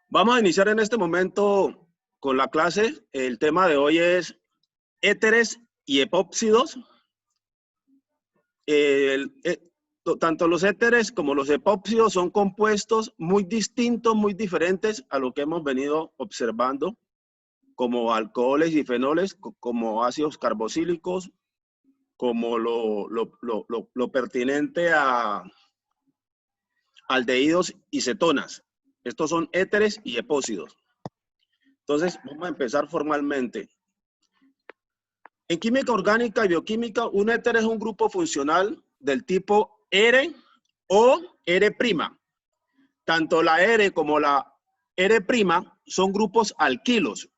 Vamos a iniciar en este momento con la clase. El tema de hoy es éteres y epóxidos. Tanto los éteres como los epóxidos son compuestos muy distintos, muy diferentes a lo que hemos venido observando, como alcoholes y fenoles, como ácidos carboxílicos, como lo pertinente a aldehídos y cetonas. Estos son éteres y epóxidos. Entonces, vamos a empezar formalmente. En química orgánica y bioquímica, un éter es un grupo funcional del tipo R o R'. Tanto la R como la R' son grupos alquilos.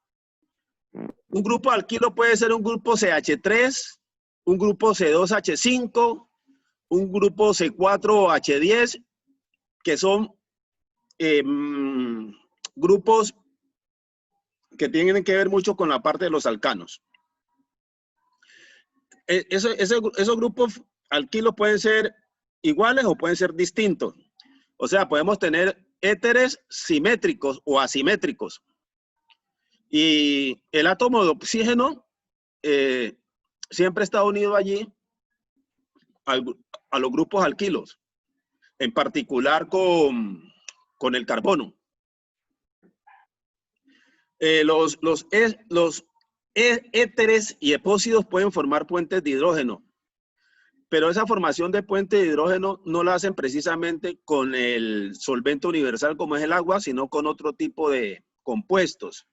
Un grupo alquilo puede ser un grupo CH3, un grupo C2H5, un grupo C4H10, que son grupos que tienen que ver mucho con la parte de los alcanos. Esos grupos alquilos pueden ser iguales o pueden ser distintos. O sea, podemos tener éteres simétricos o asimétricos. Y el átomo de oxígeno siempre está unido allí a los grupos alquilos, en particular con el carbono. Los éteres y epóxidos pueden formar puentes de hidrógeno, pero esa formación de puente de hidrógeno no la hacen precisamente con el solvente universal como es el agua, sino con otro tipo de compuestos.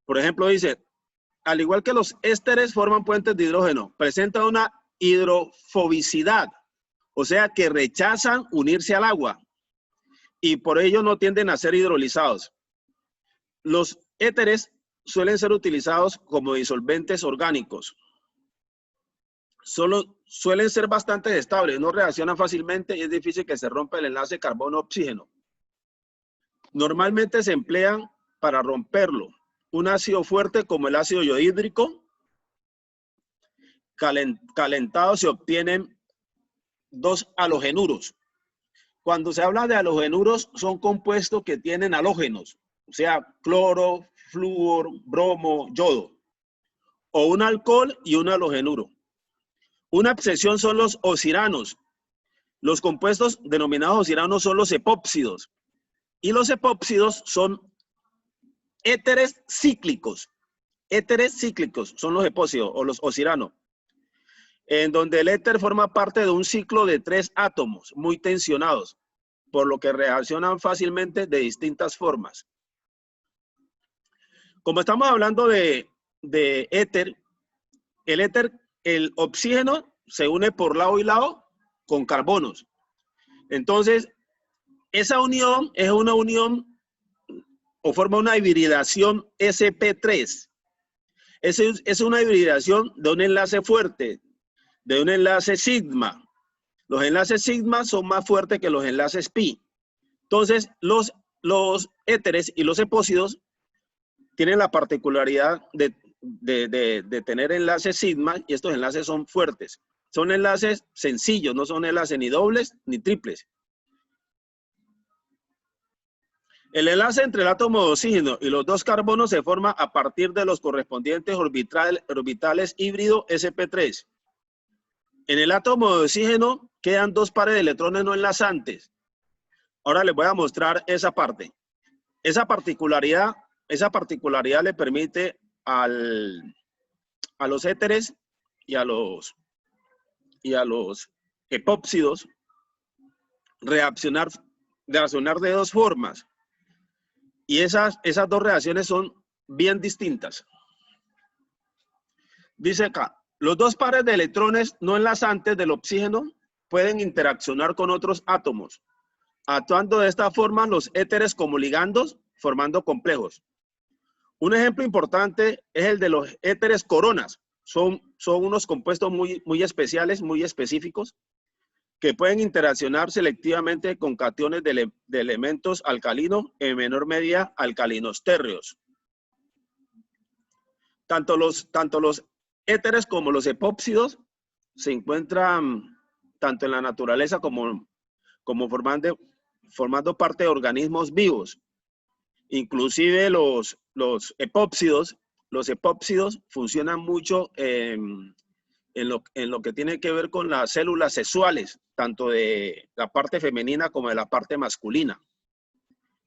Por ejemplo, dice, al igual que los ésteres forman puentes de hidrógeno, presentan una hidrofobicidad, o sea que rechazan unirse al agua y por ello no tienden a ser hidrolizados. Los éteres suelen ser utilizados como disolventes orgánicos. Suelen ser bastante estables, no reaccionan fácilmente y es difícil que se rompa el enlace carbono-oxígeno. Normalmente se emplean para romperlo un ácido fuerte como el ácido iodídrico. Calentado se obtienen dos halogenuros. Cuando se habla de halogenuros, son compuestos que tienen halógenos, o sea, cloro, flúor, bromo, yodo, o un alcohol y un halogenuro. Una excepción son los ociranos. Los compuestos denominados ociranos son los epóxidos. Y los epóxidos son éteres cíclicos. Éteres cíclicos son los epóxidos o los ociranos, en donde el éter forma parte de un ciclo de 3 átomos muy tensionados, por lo que reaccionan fácilmente de distintas formas. Como estamos hablando de éter, el oxígeno se une por lado y lado con carbonos. Entonces, esa unión es una unión o forma una hibridación sp3. Es una hibridación de un enlace fuerte, de un enlace sigma. Los enlaces sigma son más fuertes que los enlaces pi. Entonces, los éteres y los epóxidos tienen la particularidad de tener enlaces sigma y estos enlaces son fuertes. Son enlaces sencillos, no son enlaces ni dobles ni triples. El enlace entre el átomo de oxígeno y los dos carbonos se forma a partir de los correspondientes orbitales híbrido sp3. En el átomo de oxígeno quedan dos pares de electrones no enlazantes. Ahora les voy a mostrar esa parte. Esa particularidad le permite a los éteres y a los epóxidos reaccionar de dos formas. Y esas dos reacciones son bien distintas. Dice acá, los dos pares de electrones no enlazantes del oxígeno pueden interaccionar con otros átomos, actuando de esta forma los éteres como ligandos, formando complejos. Un ejemplo importante es el de los éteres coronas. Son unos compuestos muy especiales, muy específicos, que pueden interaccionar selectivamente con cationes de elementos alcalinos, en menor medida alcalinos térreos. Tanto los éteres como los epóxidos se encuentran tanto en la naturaleza como formando parte de organismos vivos. Inclusive los epóxidos funcionan mucho en lo que tiene que ver con las células sexuales, tanto de la parte femenina como de la parte masculina,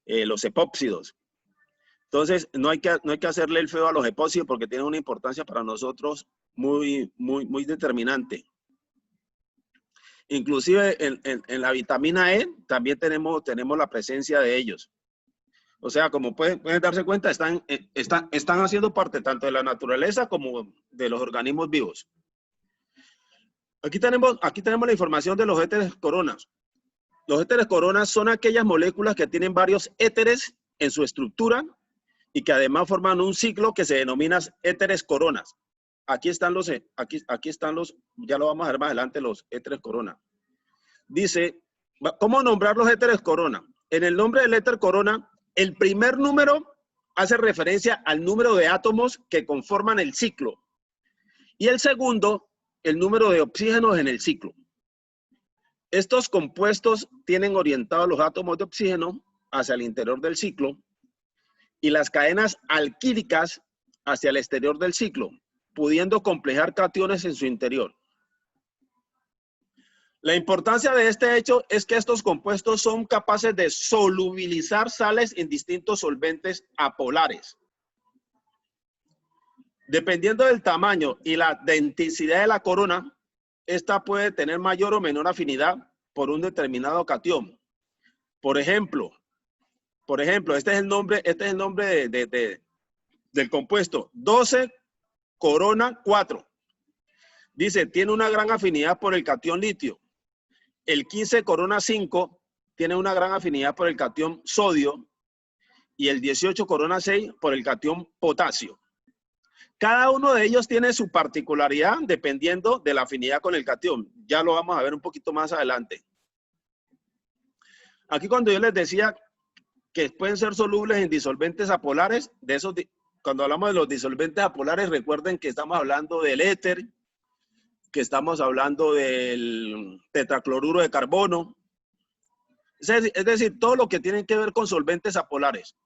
los epóxidos. Entonces, no hay que hacerle el feo a los epóxidos porque tienen una importancia para nosotros muy determinante. Inclusive en la vitamina E también tenemos la presencia de ellos. O sea, como pueden darse cuenta, están haciendo parte tanto de la naturaleza como de los organismos vivos. Aquí tenemos la información de los éteres coronas. Los éteres coronas son aquellas moléculas que tienen varios éteres en su estructura y que además forman un ciclo que se denomina éteres coronas. Aquí están los, ya lo vamos a ver más adelante, los éteres corona. Dice, ¿cómo nombrar los éteres corona? En el nombre del éter corona, el primer número hace referencia al número de átomos que conforman el ciclo. Y el segundo, el número de oxígenos en el ciclo. Estos compuestos tienen orientados los átomos de oxígeno hacia el interior del ciclo y las cadenas alquílicas hacia el exterior del ciclo, pudiendo complejar cationes en su interior. La importancia de este hecho es que estos compuestos son capaces de solubilizar sales en distintos solventes apolares. Dependiendo del tamaño y la densidad de la corona, esta puede tener mayor o menor afinidad por un determinado catión. Por ejemplo, este es el nombre del compuesto 12 corona 4. Dice, tiene una gran afinidad por el catión litio. El 15 corona 5 tiene una gran afinidad por el catión sodio y el 18 corona 6 por el catión potasio. Cada uno de ellos tiene su particularidad dependiendo de la afinidad con el catión. Ya lo vamos a ver un poquito más adelante. Aquí cuando yo les decía que pueden ser solubles en disolventes apolares, cuando hablamos de los disolventes apolares, recuerden que estamos hablando del éter, que estamos hablando del tetracloruro de carbono. Es decir, todo lo que tiene que ver con solventes apolares.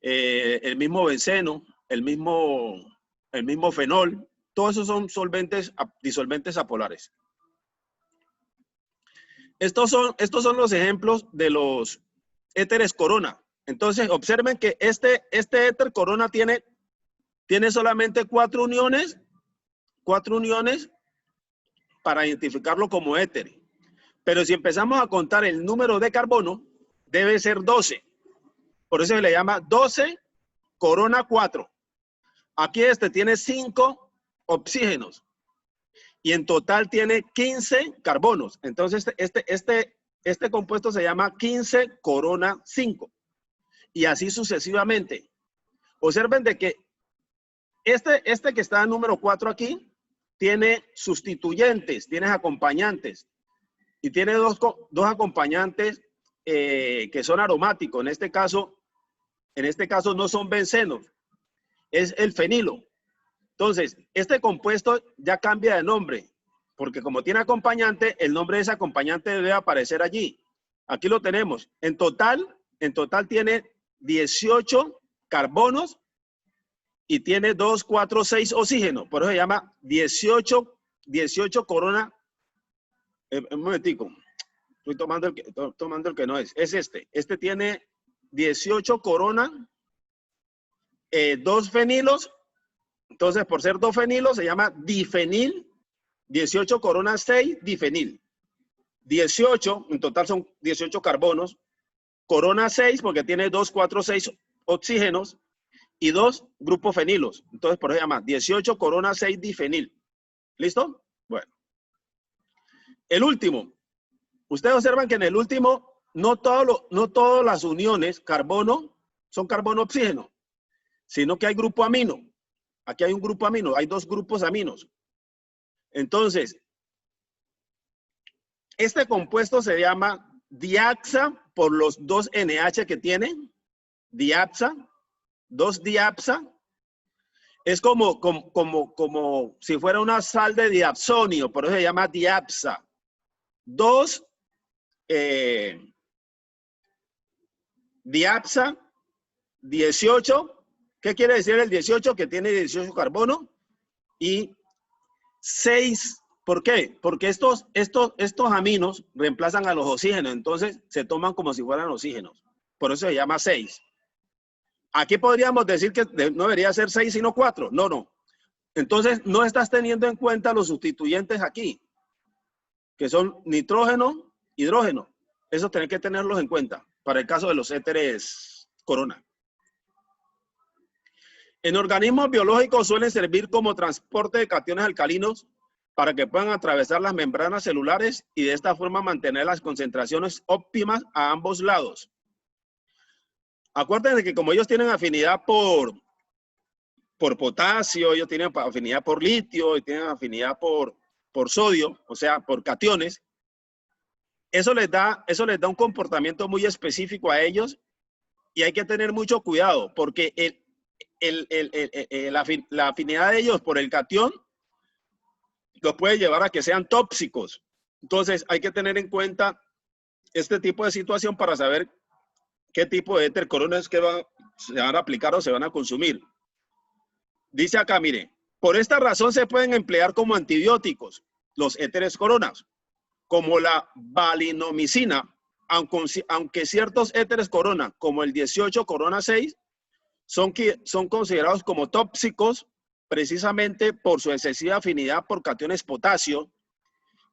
El mismo benceno, el mismo fenol, todos esos son disolventes apolares. Estos son los ejemplos de los éteres corona. Entonces, observen que este éter corona tiene solamente 4 uniones para identificarlo como éter. Pero si empezamos a contar el número de carbono, debe ser 12. Por eso se le llama 12 corona 4. Aquí tiene 5 oxígenos y en total tiene 15 carbonos. Entonces, este compuesto se llama 15 corona 5. Y así sucesivamente. Observen de que este que está en número 4 aquí, tiene sustituyentes, tiene acompañantes. Y tiene dos acompañantes que son aromáticos. En este caso no son bencenos, es el fenilo. Entonces, este compuesto ya cambia de nombre, porque como tiene acompañante, el nombre de ese acompañante debe aparecer allí. Aquí lo tenemos. En total tiene 18 carbonos y tiene 2, 4, 6 oxígenos. Por eso se llama 18 corona. Un momentico. Estoy tomando el que no es. Es este. Este tiene 18 corona, 2 fenilos. Entonces, por ser 2 fenilos, se llama difenil. 18 corona 6 difenil. 18, en total son 18 carbonos. Corona 6, porque tiene 2, 4, 6 oxígenos y 2 grupos fenilos. Entonces, por eso se llama 18 corona 6 difenil. ¿Listo? Bueno. El último. Ustedes observan que en el último, no todas las uniones carbono son carbono-oxígeno, sino que hay grupo amino. Aquí hay un grupo amino, hay 2 grupos aminos. Entonces, este compuesto se llama diapsa por los 2 NH que tiene. Diapsa, 2 diapsa. Es como si fuera una sal de diapsonio, por eso se llama diapsa. 2 diapsa 18, ¿qué quiere decir el 18? Que tiene 18 carbono y 6. ¿Por qué? Porque estos aminos reemplazan a los oxígenos, entonces se toman como si fueran oxígenos. Por eso se llama 6. Aquí podríamos decir que no debería ser 6, sino 4. No, no. Entonces, no estás teniendo en cuenta los sustituyentes aquí, que son nitrógeno, hidrógeno. Eso tenés que tenerlos en cuenta para el caso de los éteres corona. En organismos biológicos suelen servir como transporte de cationes alcalinos para que puedan atravesar las membranas celulares y de esta forma mantener las concentraciones óptimas a ambos lados. Acuérdense que como ellos tienen afinidad por potasio, ellos tienen afinidad por litio y tienen afinidad por sodio, o sea, por cationes, eso les da un comportamiento muy específico a ellos y hay que tener mucho cuidado porque la afinidad de ellos por el catión los puede llevar a que sean tóxicos. Entonces hay que tener en cuenta este tipo de situación para saber qué tipo de éter coronas que se van a aplicar o se van a consumir. Dice acá, mire, por esta razón se pueden emplear como antibióticos los éteres coronas, como la valinomicina, aunque ciertos éteres corona, como el 18 corona 6, son considerados como tóxicos precisamente por su excesiva afinidad por cationes potasio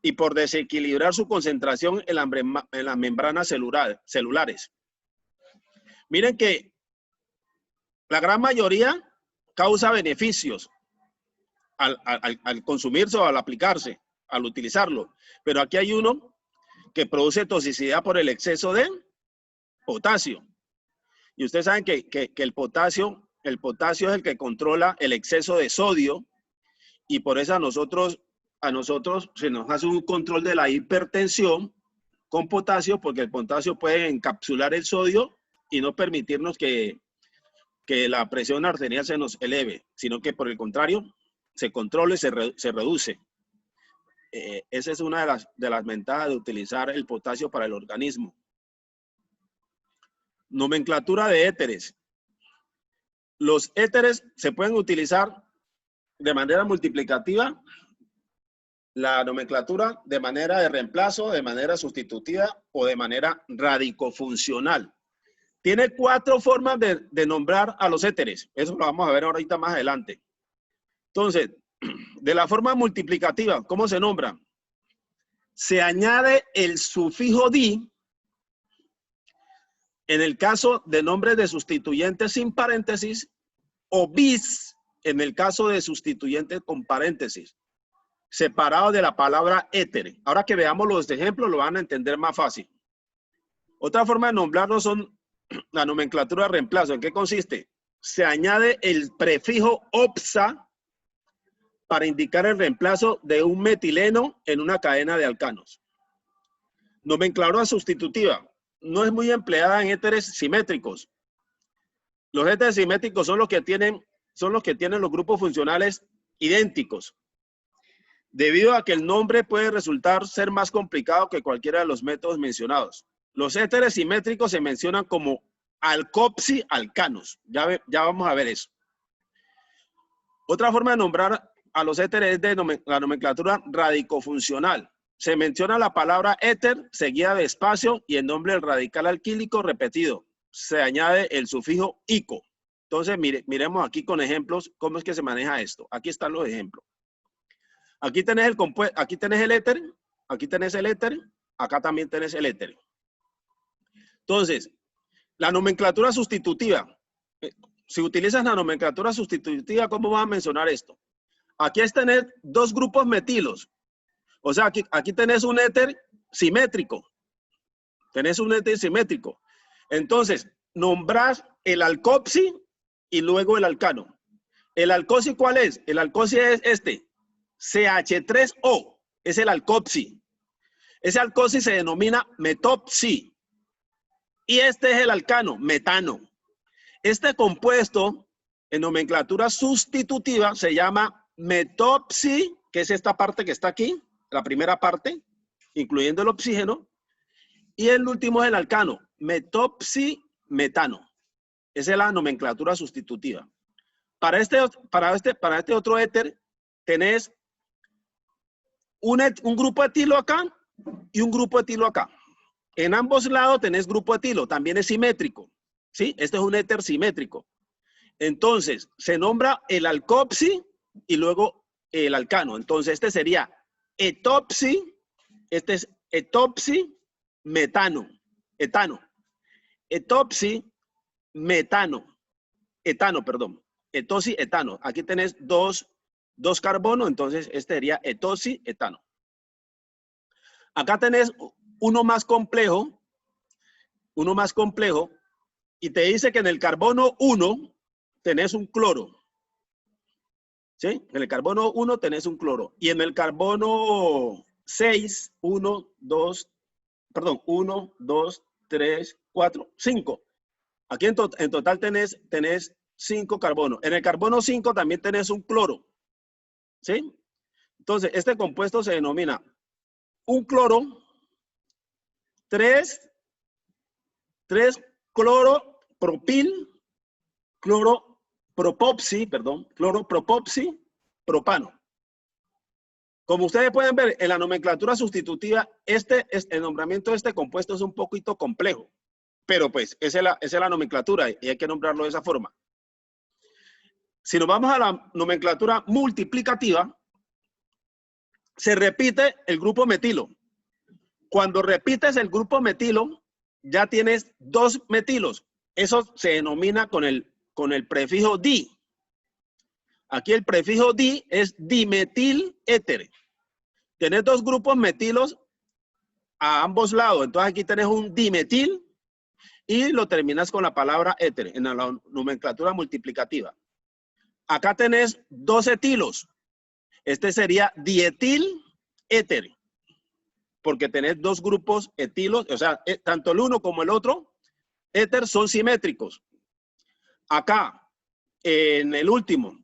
y por desequilibrar su concentración en las membranas celulares. Miren que la gran mayoría causa beneficios al consumirse o al aplicarse, al utilizarlo. Pero aquí hay uno que produce toxicidad por el exceso de potasio. Y ustedes saben que el potasio es el que controla el exceso de sodio y por eso a nosotros se nos hace un control de la hipertensión con potasio, porque el potasio puede encapsular el sodio y no permitirnos que la presión arterial se nos eleve, sino que por el contrario se controla y se reduce. Esa es una de las ventajas de utilizar el potasio para el organismo. Nomenclatura de éteres. Los éteres se pueden utilizar de manera multiplicativa, la nomenclatura de manera de reemplazo, de manera sustitutiva o de manera radicofuncional. Tiene 4 formas de nombrar a los éteres. Eso lo vamos a ver ahorita más adelante. Entonces, de la forma multiplicativa, ¿cómo se nombra? Se añade el sufijo di en el caso de nombres de sustituyentes sin paréntesis o bis en el caso de sustituyentes con paréntesis, separado de la palabra éter. Ahora que veamos los ejemplos, lo van a entender más fácil. Otra forma de nombrarlos son la nomenclatura de reemplazo. ¿En qué consiste? Se añade el prefijo opsa para indicar el reemplazo de un metileno en una cadena de alcanos. Nomenclatura sustitutiva. No es muy empleada en éteres simétricos. Los éteres simétricos son los que tienen los grupos funcionales idénticos, debido a que el nombre puede resultar ser más complicado que cualquiera de los métodos mencionados. Los éteres simétricos se mencionan como alcoxi-alcanos. Ya vamos a ver eso. Otra forma de nombrar a los éteres es de la nomenclatura radicofuncional. Se menciona la palabra éter seguida de espacio y el nombre del radical alquílico repetido. Se añade el sufijo ico. Entonces, miremos aquí con ejemplos cómo es que se maneja esto. Aquí están los ejemplos. Aquí tenés el éter, aquí tenés el éter, acá también tenés el éter. Entonces, la nomenclatura sustitutiva. Si utilizas la nomenclatura sustitutiva, ¿cómo vas a mencionar esto? Aquí es tener 2 grupos metilos. O sea, aquí tenés un éter simétrico. Tenés un éter simétrico. Entonces, nombrás el alcoxi y luego el alcano. ¿El alcoxi cuál es? El alcoxi es este. CH3O. Es el alcoxi. Ese alcoxi se denomina metopsi. Y este es el alcano, metano. Este compuesto en nomenclatura sustitutiva se llama metopsi, que es esta parte que está aquí, la primera parte, incluyendo el oxígeno. Y el último es el alcano, metopsi metano. Esa es la nomenclatura sustitutiva. Para este otro éter, tenés un grupo etilo acá y un grupo etilo acá. En ambos lados tenés grupo etilo, también es simétrico. ¿Sí? Este es un éter simétrico. Entonces, se nombra el alcoxi y luego el alcano. Entonces, este sería etopsi, este es etopsi, metano, etano. Etopsi, metano, etano, perdón. Etosi, etano. Aquí tenés dos carbonos, entonces este sería etosi, etano. Acá tenés uno más complejo, y te dice que en el carbono 1 tenés un cloro. ¿Sí? En el carbono 1 tenés un cloro. Y en el carbono 6, 1, 2, 3, 4, 5. Aquí en total tenés 5 carbonos. En el carbono 5 también tenés un cloro. ¿Sí? Entonces, este compuesto se denomina un cloro, 3 cloropropil, cloropropopsi, propano. Como ustedes pueden ver, en la nomenclatura sustitutiva, el nombramiento de este compuesto es un poquito complejo. Pero pues, esa es la nomenclatura y hay que nombrarlo de esa forma. Si nos vamos a la nomenclatura multiplicativa, se repite el grupo metilo. Cuando repites el grupo metilo, ya tienes 2 metilos. Eso se denomina con el prefijo di. Aquí el prefijo di es dimetil éter. Tienes 2 grupos metilos a ambos lados. Entonces aquí tenés un dimetil y lo terminas con la palabra éter en la nomenclatura multiplicativa. Acá tenés 2 etilos. Este sería dietil éter, porque tenés 2 grupos etilos, o sea, tanto el uno como el otro éter son simétricos. Acá, en el último,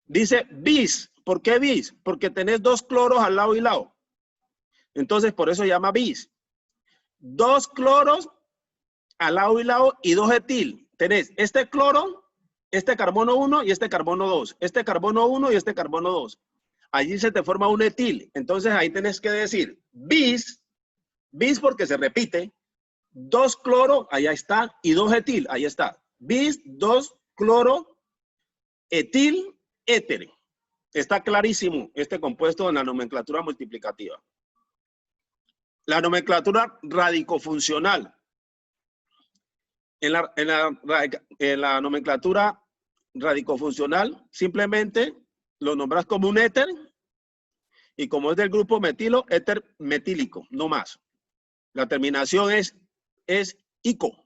dice bis. ¿Por qué bis? Porque tenés 2 cloros al lado y lado. Entonces, por eso se llama bis. 2 cloros al lado y lado y 2 etil. Tenés este cloro, este carbono 1 y este carbono 2. Este carbono 1 y este carbono 2. Allí se te forma un etil. Entonces, ahí tenés que decir bis porque se repite. 2 cloro, allá está, y 2 etil, ahí está. Bis, 2 cloro, etil, éter. Está clarísimo este compuesto en la nomenclatura multiplicativa. La nomenclatura radicofuncional. En la nomenclatura radicofuncional, simplemente lo nombras como un éter y como es del grupo metilo, éter metílico, no más. La terminación es ico.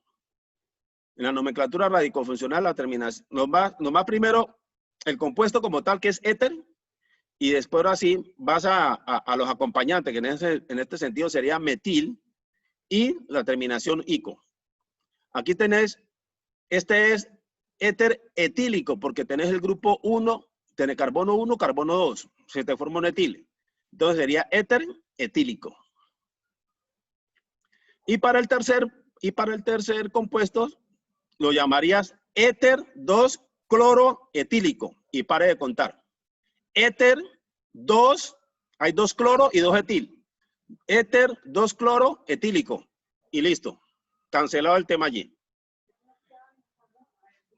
En la nomenclatura radicofuncional, la terminación, nomás primero el compuesto como tal, que es éter, y después así vas a los acompañantes, que en este sentido sería metil, y la terminación ico. Aquí tenés, este es éter etílico, porque tenés el grupo 1, tenés carbono 1, carbono 2, se te forma un etil. Entonces sería éter etílico. Y para el tercer compuesto, lo llamarías éter 2 cloroetílico. Y pare de contar. Éter 2, hay 2 cloro y 2 etil. Éter 2 cloroetílico. Y listo. Cancelado el tema allí.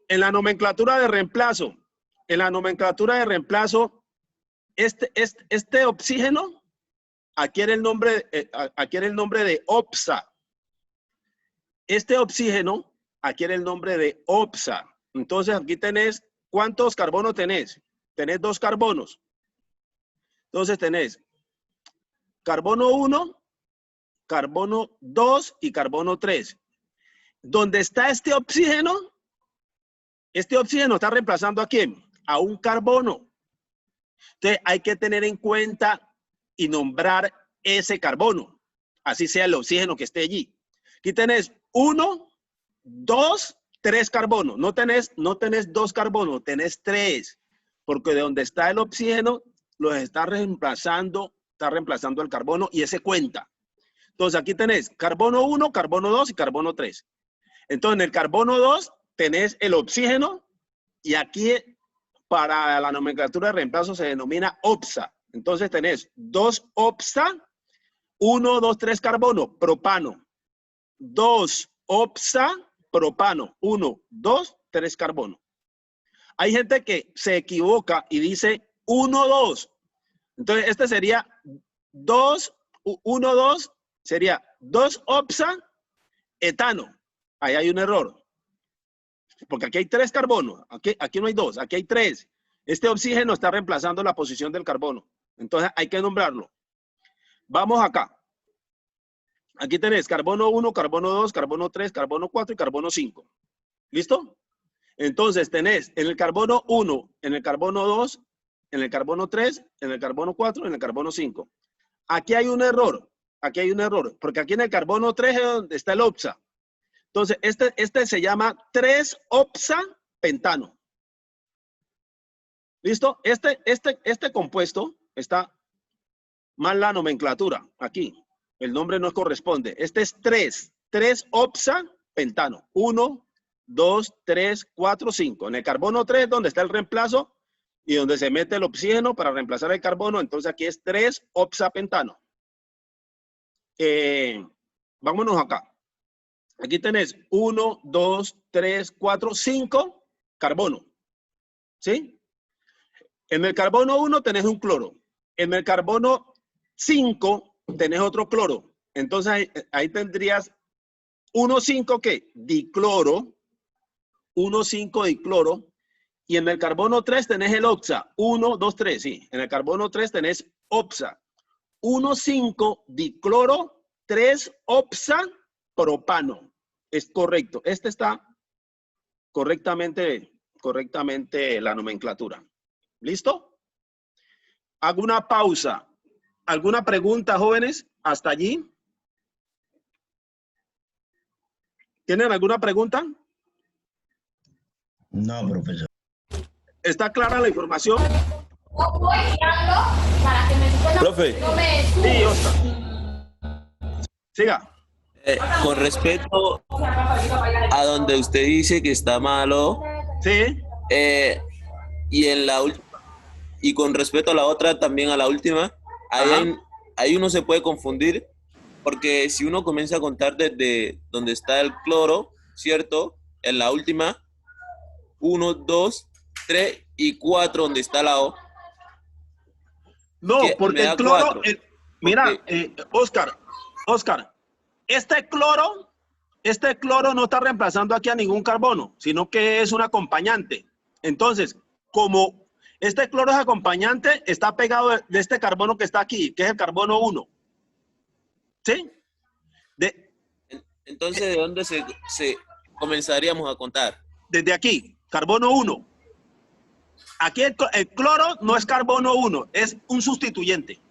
En la nomenclatura de reemplazo, este oxígeno adquiere el nombre de OPSA. Este oxígeno adquiere el nombre de OPSA. Entonces aquí tenés, ¿cuántos carbonos tenés? Tenés 2 carbonos. Entonces tenés carbono 1, carbono 2 y carbono 3. Donde está este oxígeno está reemplazando ¿a quién? A un carbono. Entonces hay que tener en cuenta y nombrar ese carbono. Así sea el oxígeno que esté allí. Aquí tenés 1, 2, 3 carbonos. No tenés 2 carbonos, tenés 3. Porque de donde está el oxígeno, los está reemplazando el carbono y ese cuenta. Entonces aquí tenés carbono 1, carbono 2 y carbono 3. Entonces en el carbono 2 tenés el oxígeno y aquí para la nomenclatura de reemplazo se denomina OPSA. Entonces tenés 2 OPSA, 1, 2, 3 carbono, propano. 2 OPSA, propano. 1, 2, 3 carbono. Hay gente que se equivoca y dice 1, 2. Entonces este sería 2, 1, 2, sería 2 OPSA, etano. Ahí hay un error. Porque aquí hay 3 carbonos. Aquí no hay 2, aquí hay 3. Este oxígeno está reemplazando la posición del carbono. Entonces hay que nombrarlo. Vamos acá. Aquí tenés carbono 1, carbono 2, carbono 3, carbono 4 y carbono 5. ¿Listo? Entonces tenés en el carbono 1, en el carbono 2, en el carbono 3, en el carbono 4, en el carbono 5. Aquí hay un error. Aquí hay un error. Porque aquí en el carbono 3 es donde está el OPSA. Entonces, este se llama 3-opsa-pentano. ¿Listo? Este compuesto está mal la nomenclatura aquí. El nombre no corresponde. Este es 3-opsa-pentano. 1, 2, 3, 4, 5. En el carbono 3 donde está el reemplazo y donde se mete el oxígeno para reemplazar el carbono. Entonces aquí es 3-opsa-pentano. Vámonos acá. Aquí tenés 1, 2, 3, 4, 5 carbono. ¿Sí? En el carbono 1 tenés un cloro. En el carbono 5 tenés otro cloro. Entonces ahí tendrías 1,5 ¿qué? Dicloro. 1,5 dicloro. Y en el carbono 3 tenés el oxa. 1, 2, 3. Sí, en el carbono 3 tenés oxa. 1,5 dicloro, 3 oxa propano. Es correcto. Este está correctamente la nomenclatura. ¿Listo? Hago una pausa. ¿Alguna pregunta, jóvenes? ¿Hasta allí? ¿Tienen alguna pregunta? No, profesor. ¿Está clara la información? Profe, Sí, Oscar. Siga. con respecto a donde usted dice que está malo, Sí. y y con respecto a la otra, también a la última, ahí uno se puede confundir, porque si uno comienza a contar desde donde está el cloro, ¿cierto? En la última, 1, 2, 3 y 4 donde está la O, No, que porque me el da cloro, 4. mira, Oscar, este cloro no está reemplazando aquí a ningún carbono, sino que es un acompañante. Entonces, como este cloro es acompañante, está pegado de este carbono que está aquí, que es el carbono 1. ¿Sí? Entonces, ¿de dónde se comenzaríamos a contar? Desde aquí, carbono 1. Aquí el cloro no es carbono 1, es un sustituyente.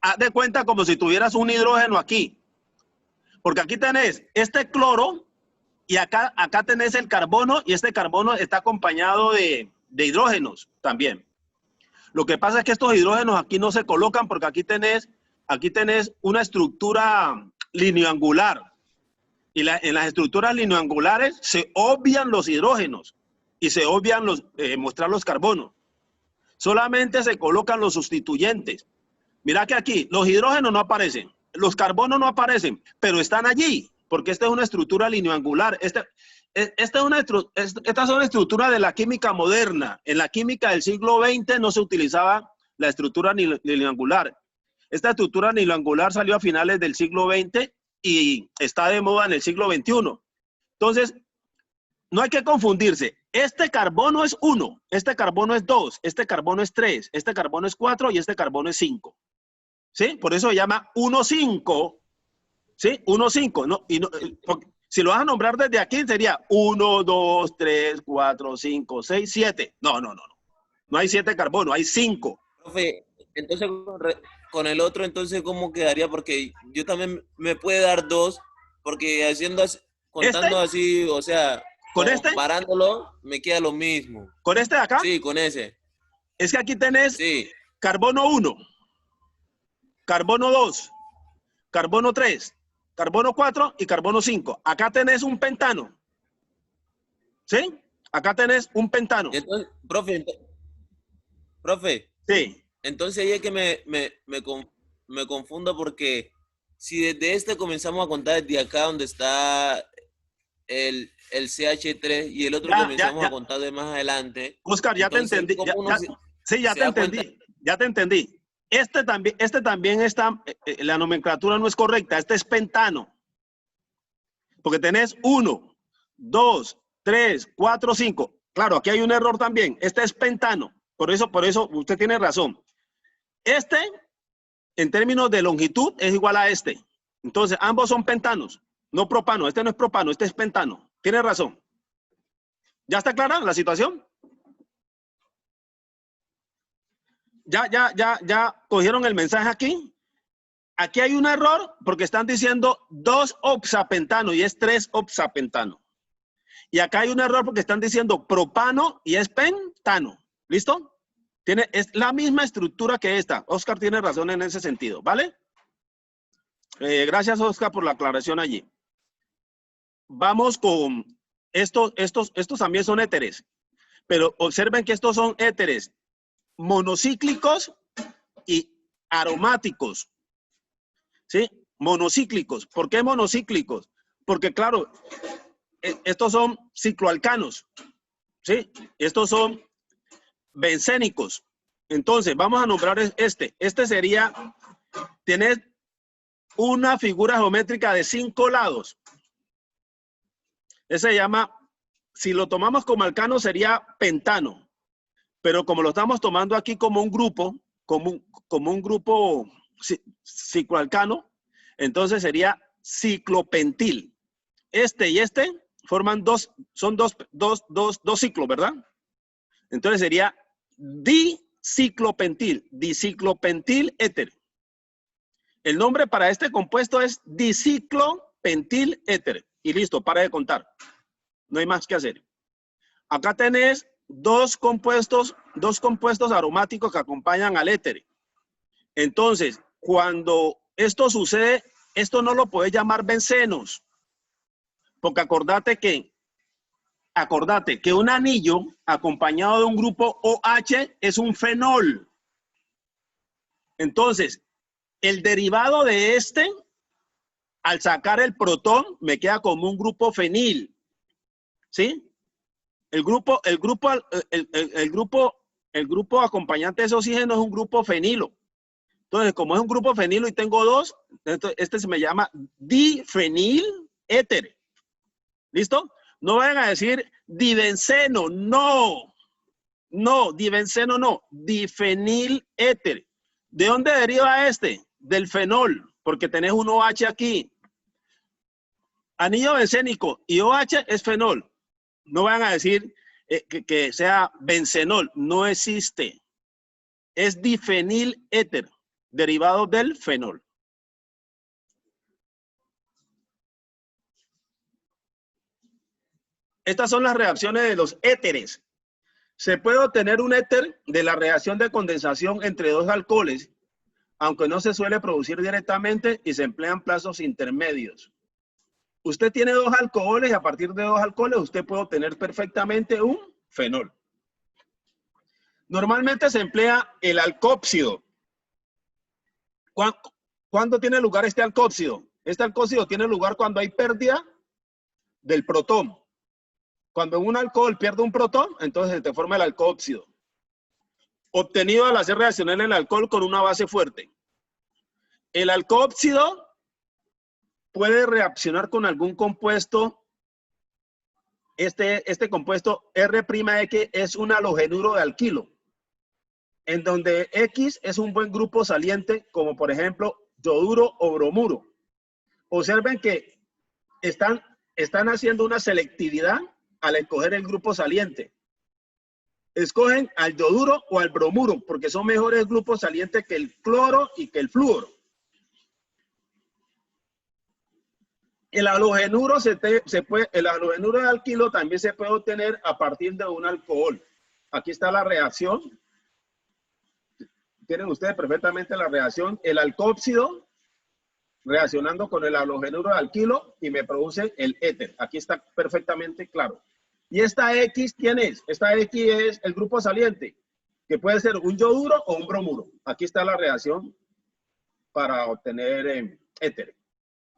Haz de cuenta como si tuvieras un hidrógeno aquí. Porque aquí tenés este cloro y acá tenés el carbono y este carbono está acompañado de hidrógenos también. Lo que pasa es que estos hidrógenos aquí no se colocan porque aquí tenés una estructura lineoangular. Y en las estructuras lineoangulares se obvian los hidrógenos y se obvian mostrar los carbonos. Solamente se colocan los sustituyentes. Mira que aquí los hidrógenos no aparecen, los carbonos no aparecen, pero están allí, porque esta es una estructura lineoangular. Esta es una estructura de la química moderna. En la química del siglo XX no se utilizaba la estructura lineoangular. Esta estructura lineoangular salió a finales del siglo XX y está de moda en el siglo XXI. Entonces, no hay que confundirse. Este carbono es 1, este carbono es 2, este carbono es 3, este carbono es 4 y este carbono es 5. ¿Sí? Por eso se llama 1,5. ¿Sí? 1,5. No, si lo vas a nombrar desde aquí sería 1, 2, 3, 4, 5, 6, 7. No. No hay 7 carbonos, hay 5. Profe, entonces con el otro, entonces, ¿cómo quedaría? Porque yo también me puede dar 2, porque contando así, o sea, ¿Con este? comparándolo, me queda lo mismo. ¿Con este de acá? Sí, con ese. Es que aquí tenés Sí. carbono 1, carbono 2, carbono 3, carbono 4 y carbono 5. Acá tenés un pentano. ¿Sí? Acá tenés un pentano. Entonces, profe, Sí. entonces ahí es que me confundo porque si desde este comenzamos a contar desde acá donde está el CH3 y el otro Ya, ya, comenzamos a ya. contar de más adelante, Oscar, ya te entonces, entendí. ¿cómo uno Sí, ya se te da cuenta? entendí. Ya te entendí. Este también está, la nomenclatura no es correcta. Este es pentano. Porque tenés 1, 2, 3, 4, 5. Claro, aquí hay un error también. Este es pentano. Por eso usted tiene razón. Este, en términos de longitud, es igual a este. Entonces, ambos son pentanos, no propano. Este no es propano, este es pentano. Tiene razón. ¿Ya está clara la situación? ¿Ya cogieron el mensaje aquí? Aquí hay un error porque están diciendo 2 oxapentano y es 3 oxapentano. Y acá hay un error porque están diciendo propano y es pentano. ¿Listo? Es la misma estructura que esta. Oscar tiene razón en ese sentido, ¿vale? Gracias, Oscar, por la aclaración allí. Vamos con estos también son éteres, pero observen que estos son éteres monocíclicos y aromáticos. ¿Sí? Monocíclicos. ¿Por qué monocíclicos? Porque, claro, estos son cicloalcanos. ¿Sí? Estos son bencénicos. Entonces, vamos a nombrar este. Este sería, tienes una figura geométrica de 5 lados. Ese se llama, si lo tomamos como alcano, sería pentano. Pero como lo estamos tomando aquí como un grupo, como un grupo cicloalcano, entonces sería ciclopentil. Este y este forman son dos ciclos, ¿verdad? Entonces sería diciclopentil éter. El nombre para este compuesto es diciclopentil éter. Y listo, para de contar. No hay más que hacer. Acá tenés dos compuestos aromáticos que acompañan al éter. Entonces, cuando esto sucede, esto no lo puedes llamar bencenos. Porque acordate que un anillo acompañado de un grupo OH es un fenol. Entonces, el derivado de este, al sacar el protón, me queda como un grupo fenil. ¿Sí? El grupo acompañante de ese oxígeno es un grupo fenilo. Entonces, como es un grupo fenilo y tengo dos, este se me llama difenil éter. ¿Listo? No vayan a decir dibenceno, no. No, dibenceno no, difenil éter. ¿De dónde deriva este? Del fenol, porque tenés un OH aquí. Anillo bencénico y OH es fenol. No van a decir que sea bencenol, no existe. Es difenil éter, derivado del fenol. Estas son las reacciones de los éteres. Se puede obtener un éter de la reacción de condensación entre dos alcoholes, aunque no se suele producir directamente y se emplean plazos intermedios. Usted tiene dos alcoholes y a partir de dos alcoholes usted puede obtener perfectamente un fenol. Normalmente se emplea el alcóxido. ¿Cuándo tiene lugar este alcóxido? Este alcóxido tiene lugar cuando hay pérdida del protón. Cuando un alcohol pierde un protón, entonces se te forma el alcóxido, obtenido al hacer reaccionar el alcohol con una base fuerte. El alcóxido puede reaccionar con algún compuesto. Este compuesto R'(X) es un halogenuro de alquilo, en donde X es un buen grupo saliente, como por ejemplo yoduro o bromuro. Observen que están haciendo una selectividad al escoger el grupo saliente. Escogen al yoduro o al bromuro porque son mejores grupos salientes que el cloro y que el flúor. El halogenuro el halogenuro de alquilo también se puede obtener a partir de un alcohol. Aquí está la reacción. Tienen ustedes perfectamente la reacción. El alcóxido reaccionando con el halogenuro de alquilo y me produce el éter. Aquí está perfectamente claro. ¿Y esta X quién es? Esta X es el grupo saliente, que puede ser un yoduro o un bromuro. Aquí está la reacción para obtener éter.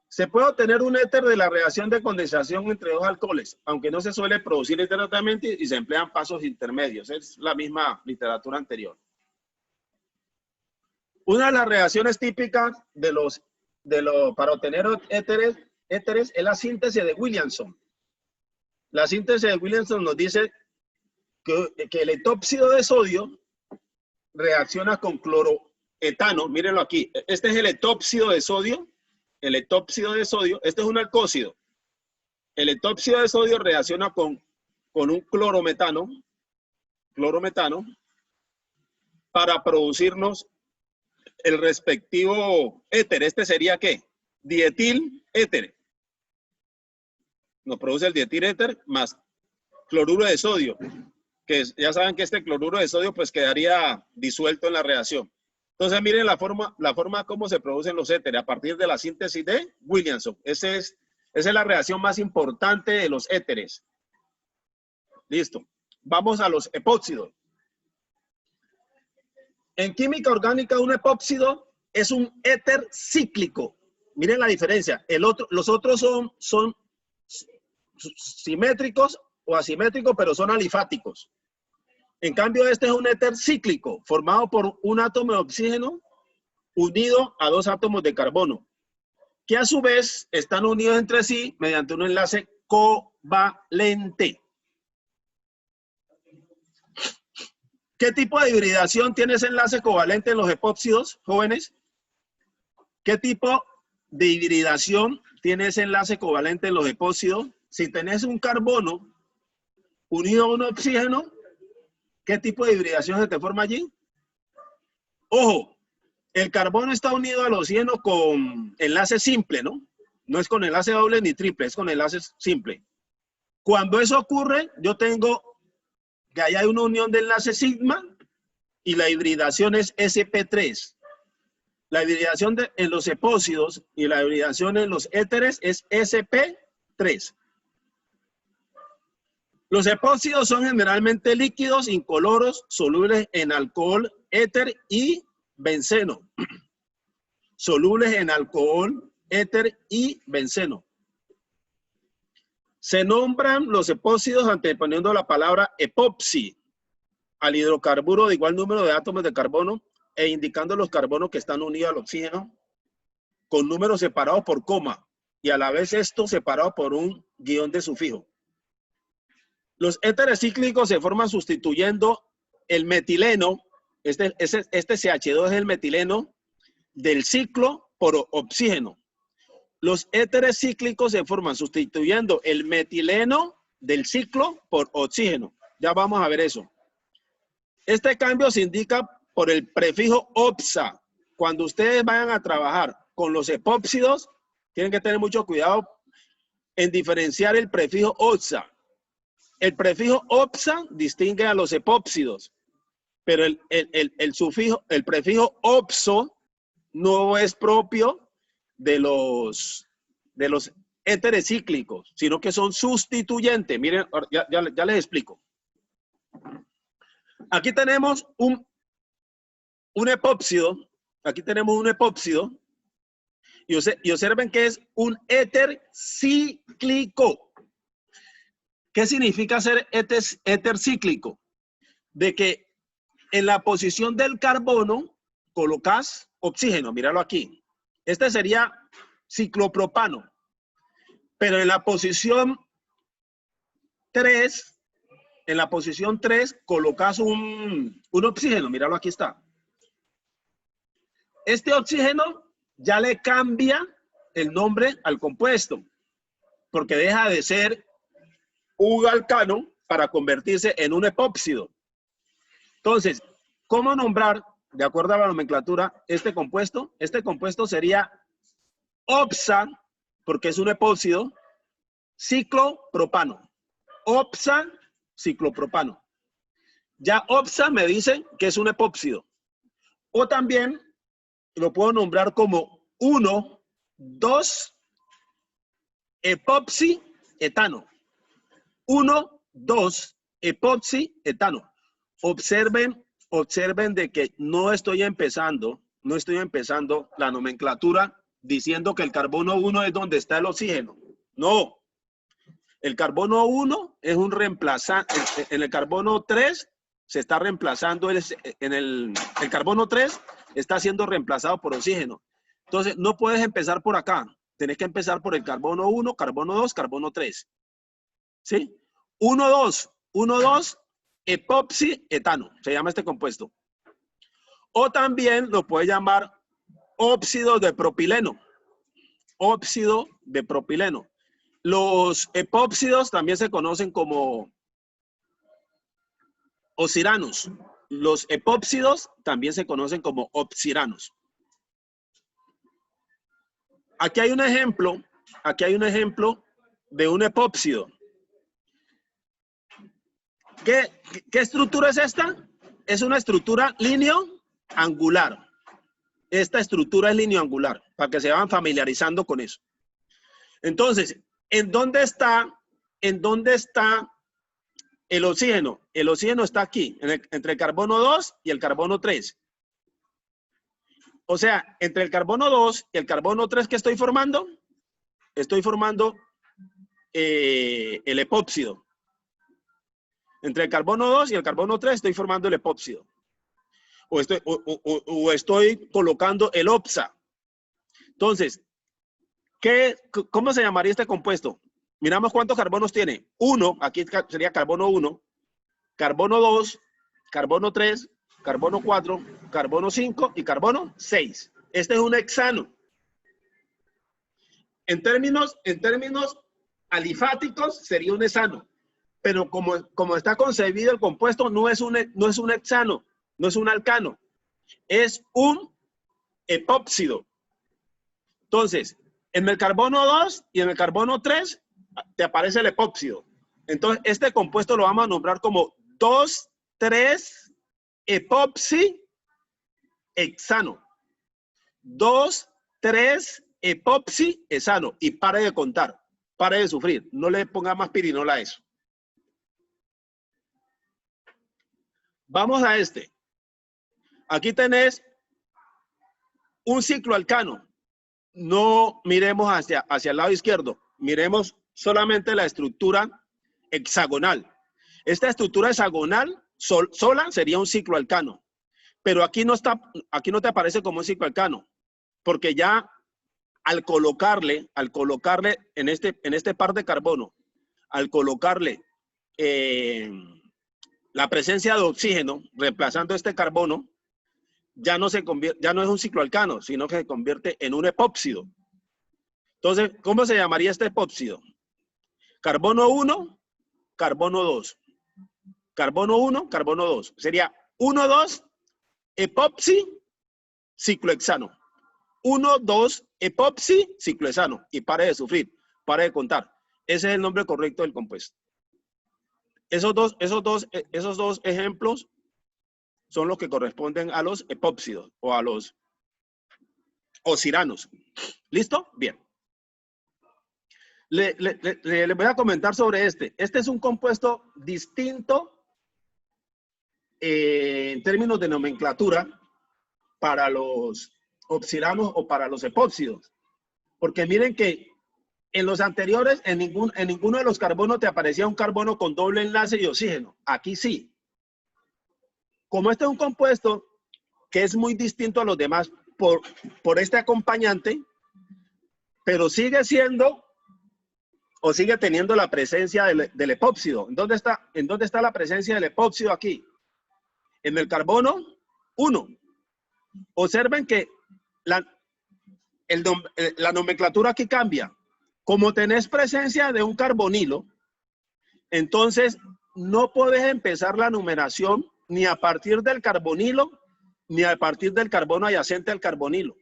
Se puede obtener un éter de la reacción de condensación entre dos alcoholes, aunque no se suele producir inmediatamente y se emplean pasos intermedios. Es la misma literatura anterior. Una de las reacciones típicas para obtener éteres es la síntesis de Williamson. La síntesis de Williamson nos dice que el etóxido de sodio reacciona con cloroetano. Mírenlo aquí. Este es el etóxido de sodio. El etóxido de sodio, este es un alcócido. El etóxido de sodio reacciona con un clorometano para producirnos el respectivo éter. Este sería ¿qué? Dietil éter. Nos produce el dietil éter más cloruro de sodio, que ya saben que este cloruro de sodio pues quedaría disuelto en la reacción. Entonces miren la forma como se producen los éteres a partir de la síntesis de Williamson. Esa es la reacción más importante de los éteres. Listo. Vamos a los epóxidos. En química orgánica, un epóxido es un éter cíclico. Miren la diferencia. Los otros son simétricos o asimétricos, pero son alifáticos. En cambio, este es un éter cíclico, formado por un átomo de oxígeno unido a dos átomos de carbono, que a su vez están unidos entre sí mediante un enlace covalente. ¿Qué tipo de hibridación tiene ese enlace covalente en los epóxidos, jóvenes? ¿Qué tipo de hibridación tiene ese enlace covalente en los epóxidos? Si tenés un carbono unido a un oxígeno, ¿qué tipo de hibridación se te forma allí? Ojo, el carbono está unido al oxígeno con enlace simple, ¿no? No es con enlace doble ni triple, es con enlace simple. Cuando eso ocurre, yo tengo que ahí hay una unión de enlace sigma y la hibridación es sp3. La hibridación en los epóxidos y la hibridación en los éteres es sp3. Los epóxidos son generalmente líquidos, incoloros, solubles en alcohol, éter y benceno. Solubles en alcohol, éter y benceno. Se nombran los epóxidos anteponiendo la palabra epoxi al hidrocarburo de igual número de átomos de carbono e indicando los carbonos que están unidos al oxígeno con números separados por coma y a la vez esto separado por un guión de sufijo. Los éteres cíclicos se forman sustituyendo el metileno, este CH2 es el metileno del ciclo por oxígeno. Los éteres cíclicos se forman sustituyendo el metileno del ciclo por oxígeno. Ya vamos a ver eso. Este cambio se indica por el prefijo oxa. Cuando ustedes vayan a trabajar con los epóxidos, tienen que tener mucho cuidado en diferenciar el prefijo oxa. El prefijo oxa distingue a los epóxidos, pero el prefijo opso no es propio de los éteres cíclicos, sino que son sustituyentes. Miren, ya les explico. Aquí tenemos un epóxido. Aquí tenemos un epóxido. Y observen que es un éter cíclico. ¿Qué significa ser éter cíclico? De que en la posición del carbono colocas oxígeno. Míralo aquí. Este sería ciclopropano. Pero en la posición 3, colocas un oxígeno. Míralo, aquí está. Este oxígeno ya le cambia el nombre al compuesto, porque deja de ser un alcano para convertirse en un epóxido. Entonces, ¿cómo nombrar, de acuerdo a la nomenclatura, este compuesto? Este compuesto sería opsa, porque es un epóxido, ciclopropano. Opsa, ciclopropano. Ya opsa me dice que es un epóxido. O también lo puedo nombrar como 1, 2, epoxi etano. 1, 2-epoxietano. Observen de que no estoy empezando la nomenclatura diciendo que el carbono 1 es donde está el oxígeno. No. El carbono 1 es un reemplazante. En el carbono 3 se está reemplazando, el carbono 3 está siendo reemplazado por oxígeno. Entonces, no puedes empezar por acá. Tenés que empezar por el carbono 1, carbono 2, carbono 3. ¿Sí? 1,2 epoxietano. Se llama este compuesto. O también lo puedes llamar óxido de propileno. Óxido de propileno. Los epóxidos también se conocen como oxiranos. Los epóxidos también se conocen como oxiranos. Aquí hay un ejemplo de un epóxido. ¿Qué estructura es esta? Es una estructura lineoangular. Esta estructura es lineoangular, para que se vayan familiarizando con eso. Entonces, ¿en dónde está el oxígeno? El oxígeno está aquí, entre el carbono 2 y el carbono 3. O sea, entre el carbono 2 y el carbono 3, ¿qué estoy formando? Estoy formando el epóxido. Entre el carbono 2 y el carbono 3 estoy formando el epóxido. O estoy colocando el OPSA. Entonces, ¿cómo se llamaría este compuesto? Miramos cuántos carbonos tiene. 1, aquí sería carbono 1, carbono 2, carbono 3, carbono 4, carbono 5 y carbono 6. Este es un hexano. En términos alifáticos sería un hexano. Pero como está concebido el compuesto, no es un hexano, no es un alcano, es un epóxido. Entonces, en el carbono 2 y en el carbono 3 te aparece el epóxido. Entonces, este compuesto lo vamos a nombrar como 2,3-epoxihexano. 2,3-epoxihexano. Y pare de contar, pare de sufrir. No le ponga más pirinola a eso. Vamos a este. Aquí tenés un cicloalcano. No miremos hacia el lado izquierdo. Miremos solamente la estructura hexagonal. Esta estructura hexagonal sola sería un cicloalcano. Pero aquí no te aparece como un cicloalcano. Porque ya al colocarle en este par de carbono, al colocarle la presencia de oxígeno, reemplazando este carbono, ya no es un cicloalcano, sino que se convierte en un epóxido. Entonces, ¿cómo se llamaría este epóxido? Carbono 1, carbono 2. Carbono 1, carbono 2. Sería 1,2 epoxi ciclohexano. 1,2 epoxi ciclohexano. Y pare de sufrir, pare de contar. Ese es el nombre correcto del compuesto. Esos dos ejemplos son los que corresponden a los epóxidos o a los oxiranos. ¿Listo? Bien. Le voy a comentar sobre este. Este es un compuesto distinto en términos de nomenclatura para los oxiranos o para los epóxidos. Porque miren que en los anteriores, en ninguno de los carbonos te aparecía un carbono con doble enlace y oxígeno. Aquí sí. Como este es un compuesto que es muy distinto a los demás por este acompañante, pero sigue siendo o sigue teniendo la presencia del epóxido. ¿En dónde está la presencia del epóxido aquí? En el carbono 1. Observen que la nomenclatura aquí cambia. Como tenés presencia de un carbonilo, entonces no podés empezar la numeración ni a partir del carbonilo, ni a partir del carbono adyacente al carbonilo.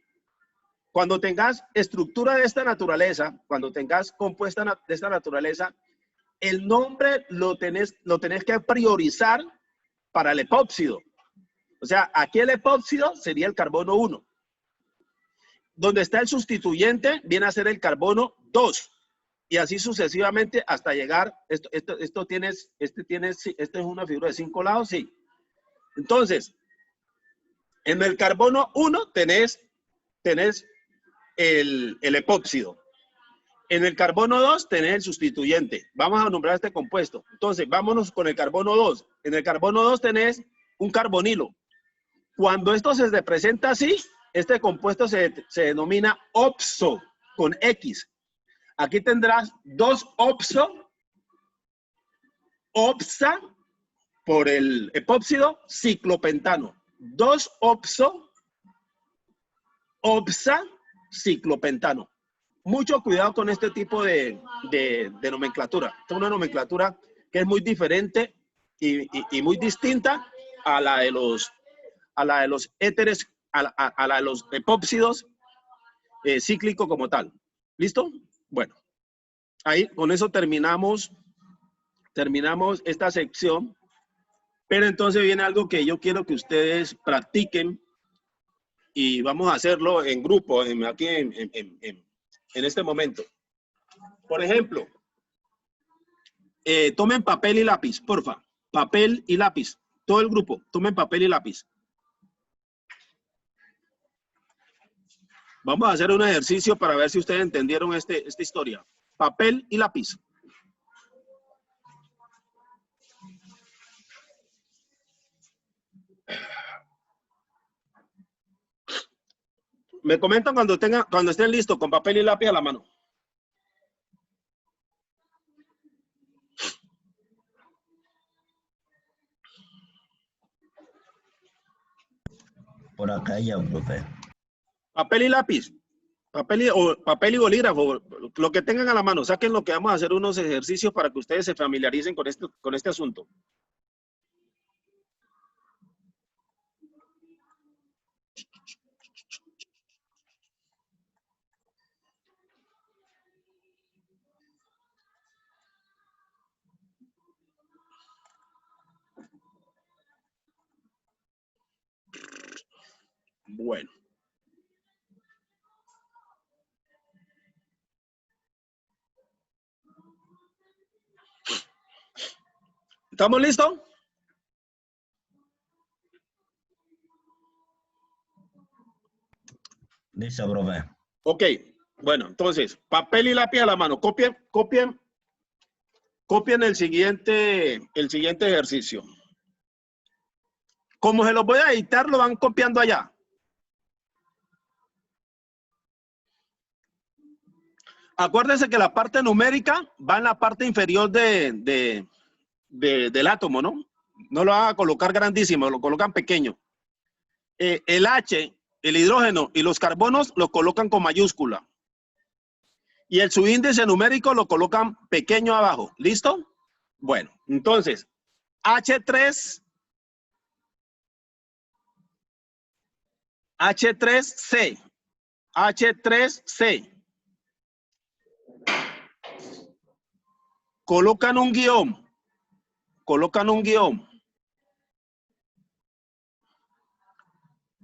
Cuando tengas estructura de esta naturaleza, cuando tengas compuesta de esta naturaleza, el nombre lo tenés que priorizar para el epóxido. O sea, aquí el epóxido sería el carbono 1. Donde está el sustituyente viene a ser el carbono 2. y así sucesivamente hasta llegar, esto es una figura de 5 lados, sí. Entonces, en el carbono 1 tenés el epóxido. En el carbono 2 tenés el sustituyente. Vamos a nombrar este compuesto. Entonces, vámonos con el carbono 2. En el carbono 2 tenés un carbonilo. Cuando esto se presenta así, este compuesto se denomina oxo, con X. Aquí tendrás 2 oxo, oxa, por el epóxido, ciclopentano. 2 oxo, oxa, ciclopentano. Mucho cuidado con este tipo de nomenclatura. Esta es una nomenclatura que es muy diferente y muy distinta a la de los éteres, a la de los epóxidos cíclicos como tal. ¿Listo? Bueno, ahí con eso terminamos esta sección. Pero entonces viene algo que yo quiero que ustedes practiquen y vamos a hacerlo en grupo, aquí en este momento. Por ejemplo, tomen papel y lápiz, porfa. Papel y lápiz. Todo el grupo, tomen papel y lápiz. Vamos a hacer un ejercicio para ver si ustedes entendieron esta historia. Papel y lápiz. Me comentan cuando estén listos con papel y lápiz a la mano. Por acá ya, profe. Papel y lápiz. Papel y bolígrafo, lo que tengan a la mano. Saquen lo que vamos a hacer unos ejercicios para que ustedes se familiaricen con este asunto. Bueno. ¿Estamos listos? Listo, profe. Ok. Bueno, entonces, papel y lápiz a la mano. Copien el siguiente ejercicio. Como se los voy a editar, lo van copiando allá. Acuérdense que la parte numérica va en la parte inferior del átomo, ¿no? No lo van a colocar grandísimo, lo colocan pequeño. El H, el hidrógeno y los carbonos los colocan con mayúscula. Y el subíndice numérico lo colocan pequeño abajo. ¿Listo? Bueno, entonces, H3C. H3C. Colocan un guión.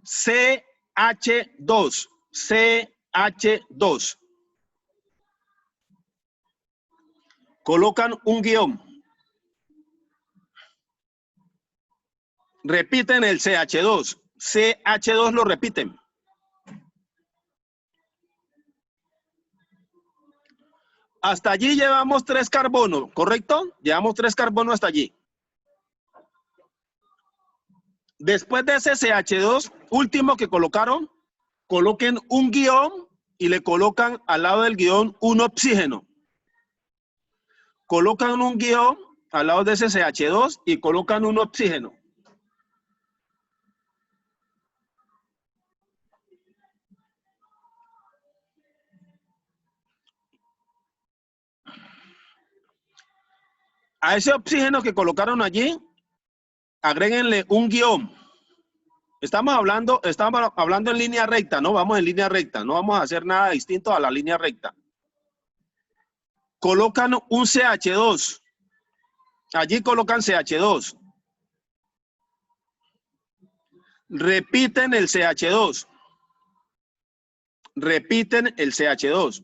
CH2. CH2. Colocan un guión. Repiten el CH2. CH2 lo repiten. Hasta allí llevamos 3 carbonos, ¿correcto? Llevamos 3 carbonos hasta allí. Después de ese CH2 último que colocaron, coloquen un guión y le colocan al lado del guión un oxígeno. Colocan un guión al lado de ese CH2 y colocan un oxígeno. A ese oxígeno que colocaron allí, agréguenle un guión. Estamos hablando en línea recta, ¿no? Vamos en línea recta, no vamos a hacer nada distinto a la línea recta. Colocan un CH2. Allí colocan CH2. Repiten el CH2. Repiten el CH2.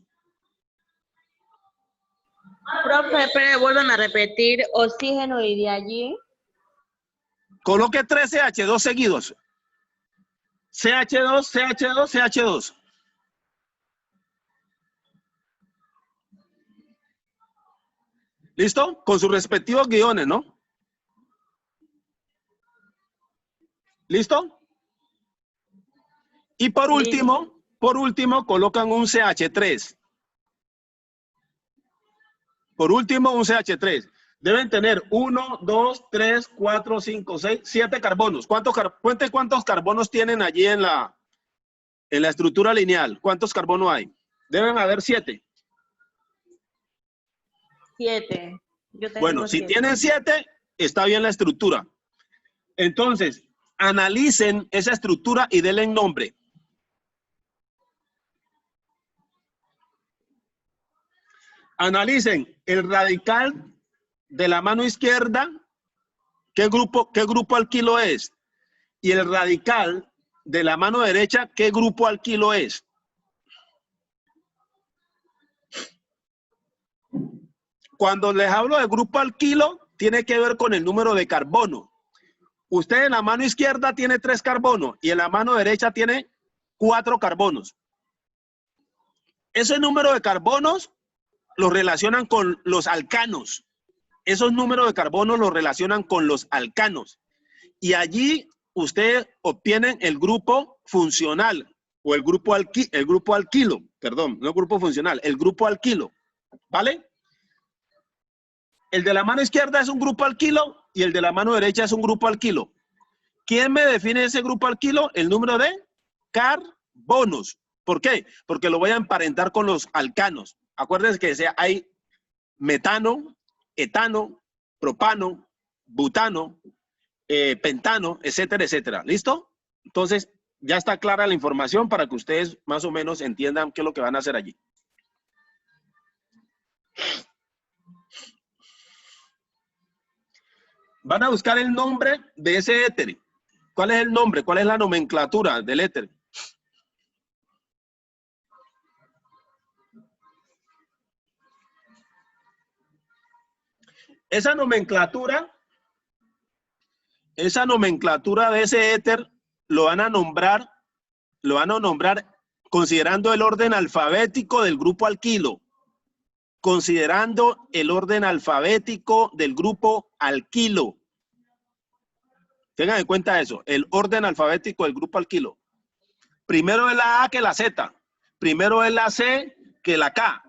Profe, pero vuelven a repetir oxígeno y de allí. Coloque 3 CH2 seguidos. CH2, CH2, CH2. ¿Listo? Con sus respectivos guiones, ¿no? ¿Listo? Y por último, colocan un CH3. Por último, un CH3. Deben tener 1, 2, 3, 4, 5, 6, 7 carbonos. Cuente cuántos carbonos tienen allí en la estructura lineal. ¿Cuántos carbonos hay? Deben haber 7. 7. Yo tengo Bueno, si 7. tienen 7, está bien la estructura. Entonces, analicen esa estructura y denle nombre. Analicen el radical de la mano izquierda, qué grupo alquilo es, y el radical de la mano derecha, qué grupo alquilo es. Cuando les hablo de grupo alquilo, tiene que ver con el número de carbono. Usted en la mano izquierda tiene 3 carbonos y en la mano derecha tiene 4 carbonos. Ese número de carbonos los relacionan con los alcanos. Esos números de carbono los relacionan con los alcanos. Y allí usted obtiene el grupo funcional o el grupo alquilo, perdón, no el grupo funcional, el grupo alquilo, ¿vale? El de la mano izquierda es un grupo alquilo y el de la mano derecha es un grupo alquilo. ¿Quién me define ese grupo alquilo? El número de carbonos. ¿Por qué? Porque lo voy a emparentar con los alcanos. Acuérdense que hay metano, etano, propano, butano, pentano, etcétera, etcétera. ¿Listo? Entonces, ya está clara la información para que ustedes más o menos entiendan qué es lo que van a hacer allí. Van a buscar el nombre de ese éter. ¿Cuál es el nombre? ¿Cuál es la nomenclatura del éter? Esa nomenclatura de ese éter lo van a nombrar considerando el orden alfabético del grupo alquilo. Considerando el orden alfabético del grupo alquilo. Tengan en cuenta eso, el orden alfabético del grupo alquilo. Primero es la A que la Z. Primero es la C que la K.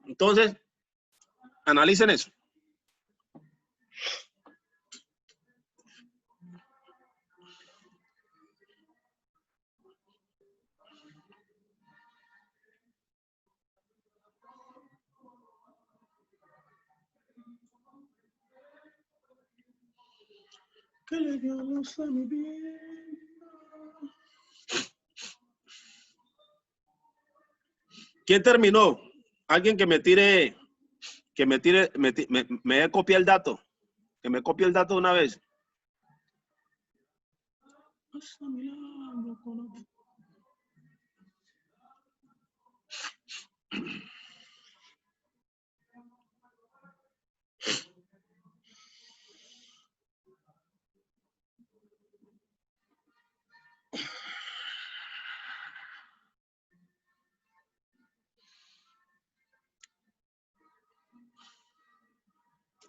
Entonces, analicen eso. Que le Dios a mi vida. ¿Quién terminó? Alguien que me tire, me copie el dato. Que me copie el dato de una vez.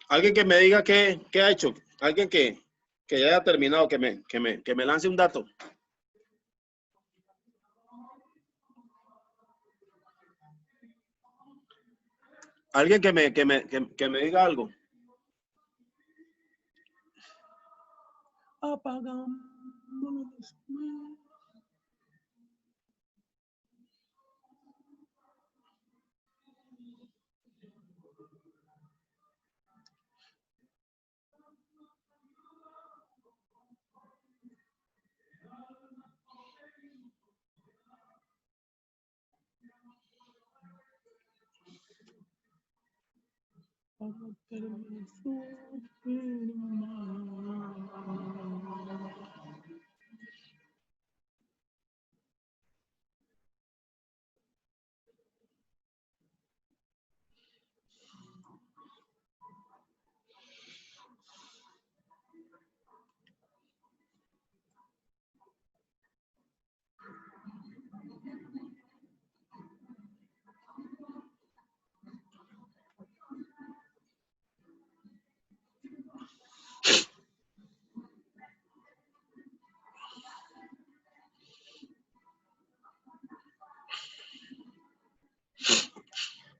Alguien que me diga qué ha hecho. Alguien que ya haya terminado, que me lance un dato. Alguien que me diga algo. Apagamos.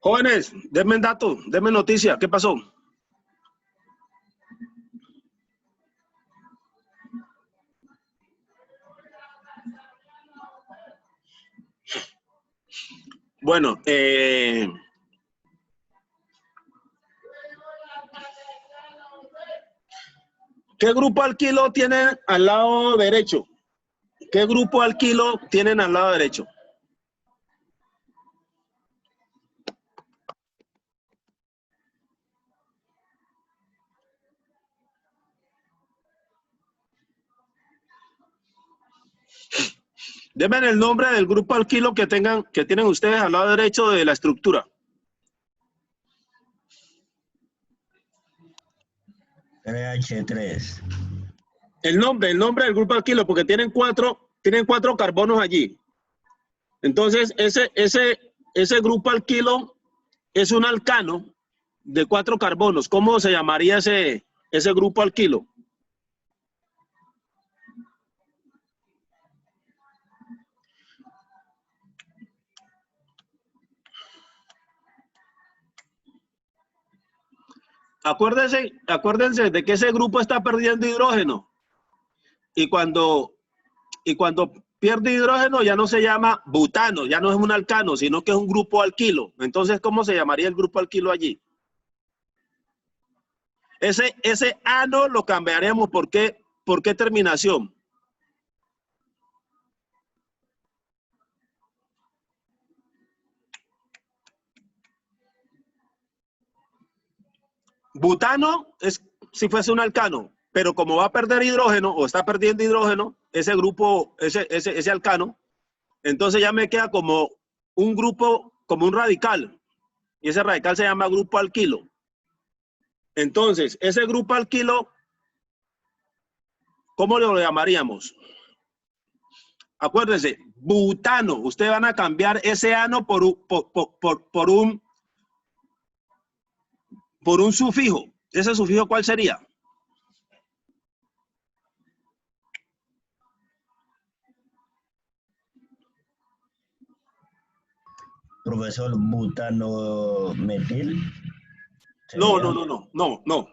Jóvenes, denme dato, denme noticia. ¿Qué pasó? Bueno, ¿qué grupo alquilo tienen al lado derecho? ¿Qué grupo alquilo tienen al lado derecho? Denme el nombre del grupo alquilo que tienen ustedes al lado derecho de la estructura. RH3. El nombre del grupo alquilo, porque tienen cuatro carbonos allí. Entonces, ese grupo alquilo es un alcano de 4 carbonos. ¿Cómo se llamaría ese grupo alquilo? Acuérdense de que ese grupo está perdiendo hidrógeno. Y cuando pierde hidrógeno ya no se llama butano, ya no es un alcano, sino que es un grupo alquilo. Entonces, ¿cómo se llamaría el grupo alquilo allí? Ese ano lo cambiaremos. ¿Por qué terminación? Butano es si fuese un alcano, pero como va a perder hidrógeno o está perdiendo hidrógeno, ese grupo, ese alcano, entonces ya me queda como un grupo, como un radical. Y ese radical se llama grupo alquilo. Entonces, ese grupo alquilo, ¿cómo lo llamaríamos? Acuérdense, butano. Ustedes van a cambiar ese ano por un sufijo. ¿Ese sufijo cuál sería? Profesor, butano metil. No.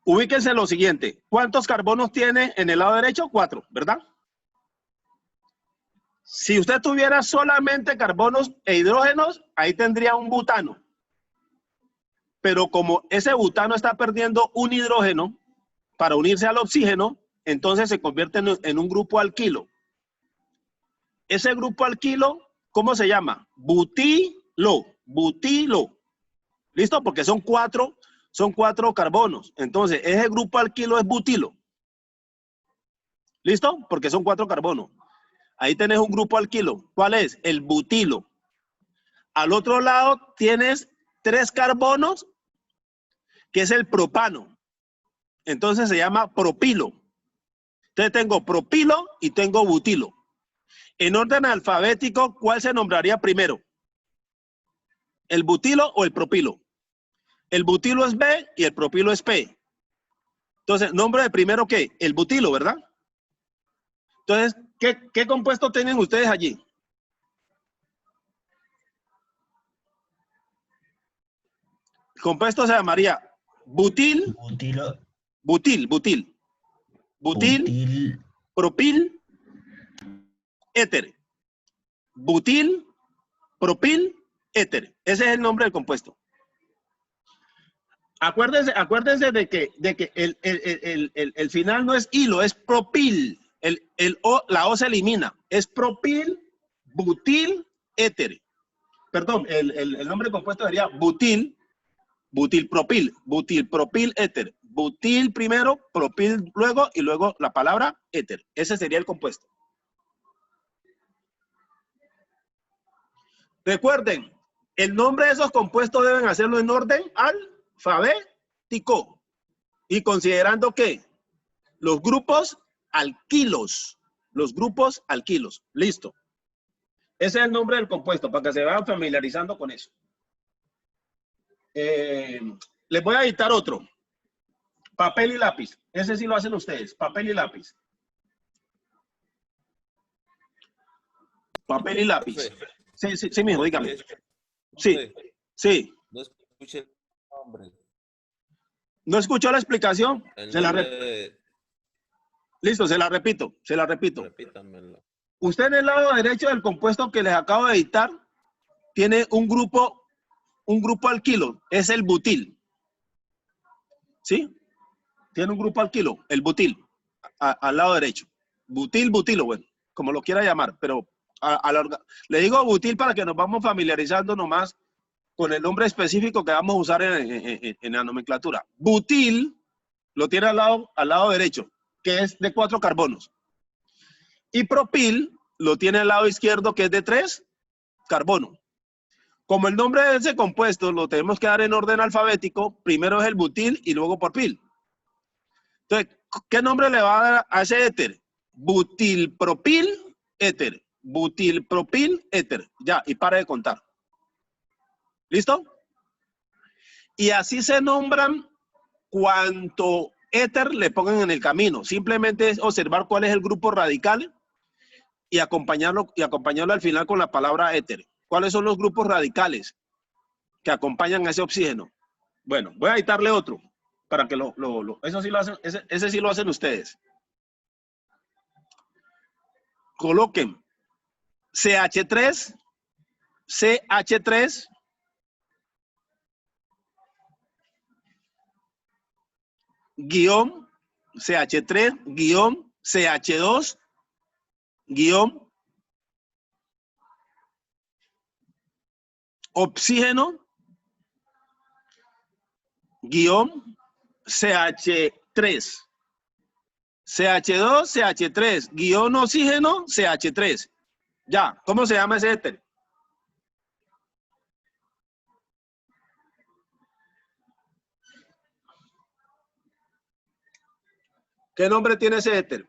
Ubíquense en lo siguiente. ¿Cuántos carbonos tiene en el lado derecho? 4, ¿verdad? Si usted tuviera solamente carbonos e hidrógenos, ahí tendría un butano. Pero como ese butano está perdiendo un hidrógeno para unirse al oxígeno, entonces se convierte en un grupo alquilo. Ese grupo alquilo, ¿cómo se llama? Butilo. ¿Listo? Porque son cuatro carbonos. Entonces, ese grupo alquilo es butilo. ¿Listo? Porque son 4 carbonos. Ahí tenés un grupo alquilo. ¿Cuál es? El butilo. Al otro lado tienes 3 carbonos, que es el propano. Entonces se llama propilo. Entonces tengo propilo y tengo butilo. En orden alfabético, ¿cuál se nombraría primero? ¿El butilo o el propilo? El butilo es B y el propilo es P. Entonces, nombre de primero, ¿qué? El butilo, ¿verdad? Entonces, ¿qué compuesto tienen ustedes allí? El compuesto se llamaría butil, butil, propil, éter. Butil, propil, éter. Ese es el nombre del compuesto. Acuérdense de que el final no es hilo, es propil. La O se elimina. Es propil, butil, éter. Perdón, el nombre compuesto sería butil, butilpropil, butilpropil, éter. Butil primero, propil luego y luego la palabra éter. Ese sería el compuesto. Recuerden, el nombre de esos compuestos deben hacerlo en orden alfabético y considerando que los grupos alquilos, listo. Ese es el nombre del compuesto para que se vayan familiarizando con eso. Les voy a editar otro. Papel y lápiz. Ese sí lo hacen ustedes. Papel y lápiz. Papel y lápiz. Sí, mijo, dígame. Sí. Sí. No escuché el nombre. ¿No escuchó la explicación? El Se la nombre Listo, se la repito, se la repito. repítamelo. Usted en el lado derecho del compuesto que les acabo de editar tiene un grupo alquilo, es el butil. ¿Sí? Tiene un grupo alquilo, el butil, al lado derecho. Butil, butilo, bueno, como lo quiera llamar, pero le digo butil para que nos vamos familiarizando nomás con el nombre específico que vamos a usar en la nomenclatura. Butil lo tiene al lado derecho, que es de 4 carbonos. Y propil lo tiene al lado izquierdo, que es de 3 carbonos. Como el nombre de ese compuesto lo tenemos que dar en orden alfabético, primero es el butil y luego propil. Entonces, ¿qué nombre le va a dar a ese éter? Butilpropil éter. Butilpropil éter. Ya, y para de contar. ¿Listo? Y así se nombran cuanto éter le pongan en el camino. Simplemente es observar cuál es el grupo radical y acompañarlo al final con la palabra éter. ¿Cuáles son los grupos radicales que acompañan a ese oxígeno? Bueno, voy a editarle otro para que eso sí lo hacen, ese sí lo hacen ustedes. Coloquen CH3, CH3, guión, CH3, guión, CH2, guión, oxígeno, guión, CH3. CH2, CH3, guión oxígeno, CH3. Ya, ¿cómo se llama ese éter? ¿Qué nombre tiene ese éter?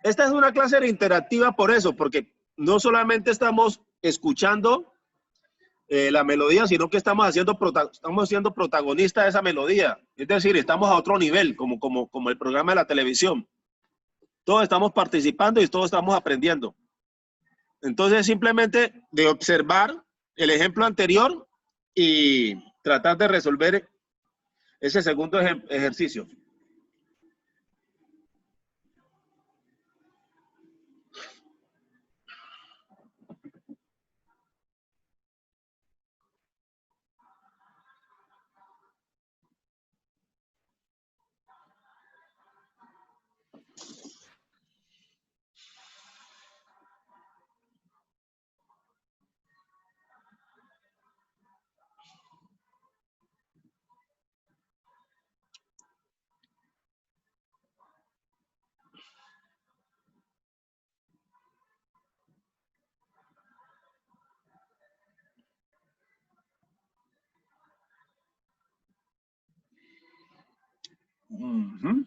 Esta es una clase interactiva por eso, porque no solamente estamos escuchando la melodía, sino que estamos siendo protagonistas de esa melodía. Es decir, estamos a otro nivel, como el programa de la televisión. Todos estamos participando y todos estamos aprendiendo. Entonces, simplemente de observar el ejemplo anterior y tratar de resolver ese segundo ejercicio. Uh-huh.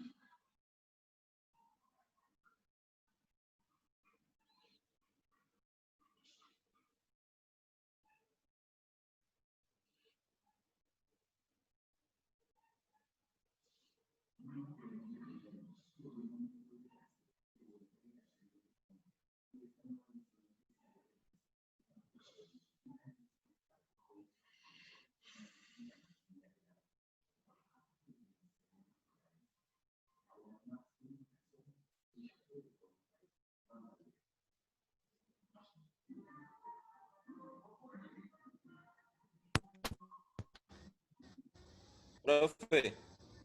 Profe.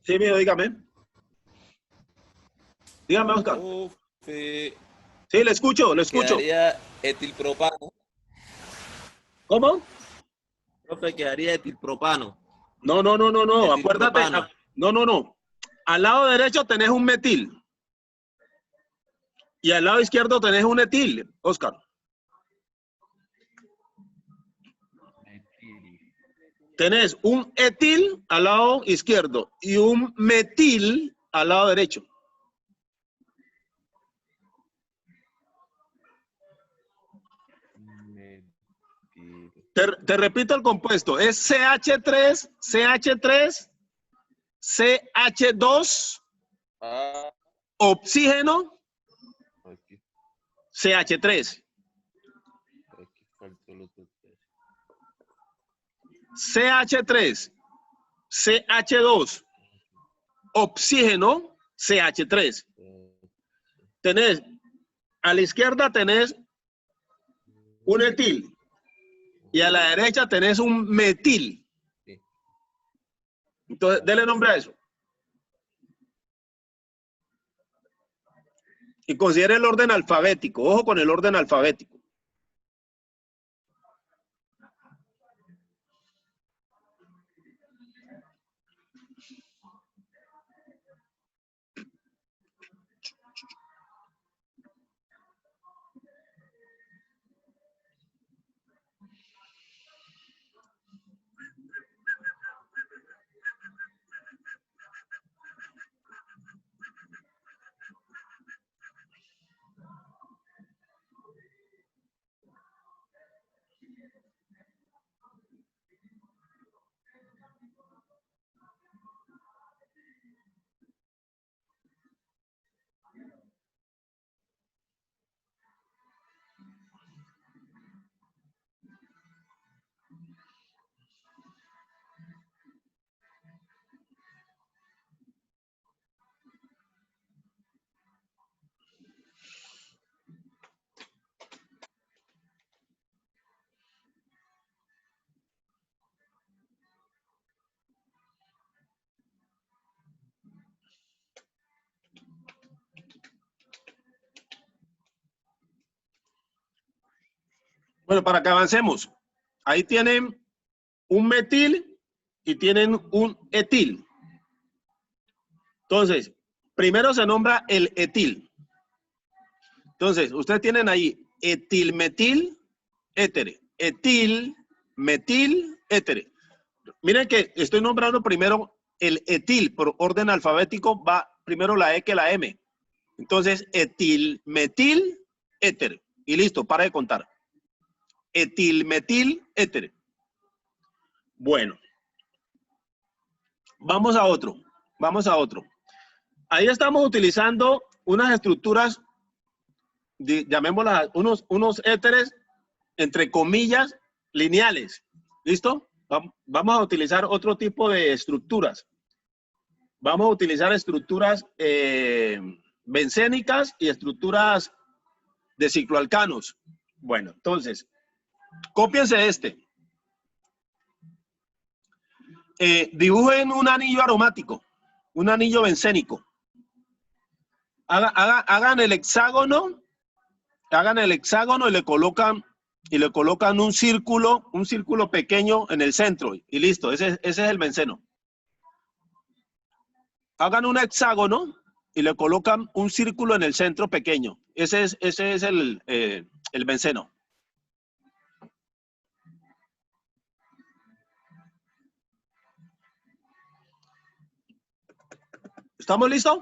Sí, mío, dígame. Dígame, Oscar. Profe. Sí, le escucho, le escucho. Quedaría etilpropano. ¿Cómo? Profe, quedaría etilpropano. No, acuérdate. Etilpropano. No. Al lado derecho tenés un metil. Y al lado izquierdo tenés un etil, Oscar. Tenés un etil al lado izquierdo y un metil al lado derecho. Te repito el compuesto. Es CH3, CH3, CH2, oxígeno, CH3. Aquí faltó el otro. CH3, CH2, oxígeno, CH3. Tenés, a la izquierda tenés un etil y a la derecha tenés un metil. Entonces, dele nombre a eso. Y considere el orden alfabético. Ojo con el orden alfabético. Bueno, para que avancemos. Ahí tienen un metil y tienen un etil. Entonces, primero se nombra el etil. Entonces, ustedes tienen ahí etilmetil, éter. Etil, metil, éter. Miren que estoy nombrando primero el etil por orden alfabético, va primero la E que la M. Entonces, etilmetil, éter. Y listo, para de contar. Etilmetil, éter. Bueno, vamos a otro. Vamos a otro. Ahí estamos utilizando unas estructuras, llamémoslas unos éteres, entre comillas, lineales. ¿Listo? Vamos a utilizar otro tipo de estructuras. Vamos a utilizar estructuras bencénicas y estructuras de cicloalcanos. Bueno, entonces, cópiense este. Dibujen un anillo aromático, un anillo bencénico. Hagan el hexágono y le colocan un círculo pequeño en el centro y listo, ese es el benceno. Hagan un hexágono y le colocan un círculo en el centro pequeño. Ese es el benceno. ¿Estamos listos?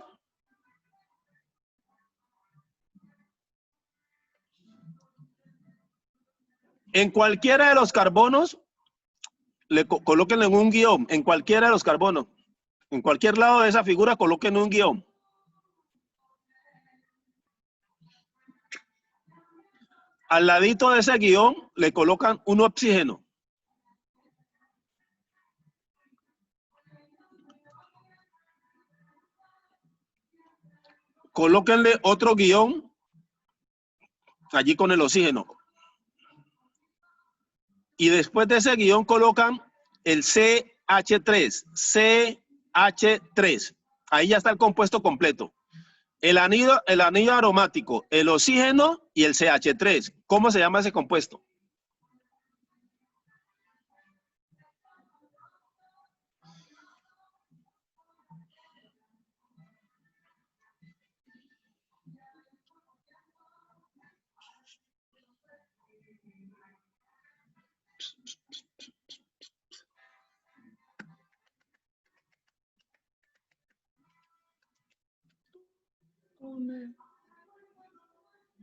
En cualquiera de los carbonos, colóquenle un guión. En cualquiera de los carbonos. En cualquier lado de esa figura, coloquen un guión. Al ladito de ese guión, le colocan un oxígeno. Colóquenle otro guión allí con el oxígeno. Y después de ese guión colocan el CH3. CH3. Ahí ya está el compuesto completo. El anillo aromático, el oxígeno y el CH3. ¿Cómo se llama ese compuesto?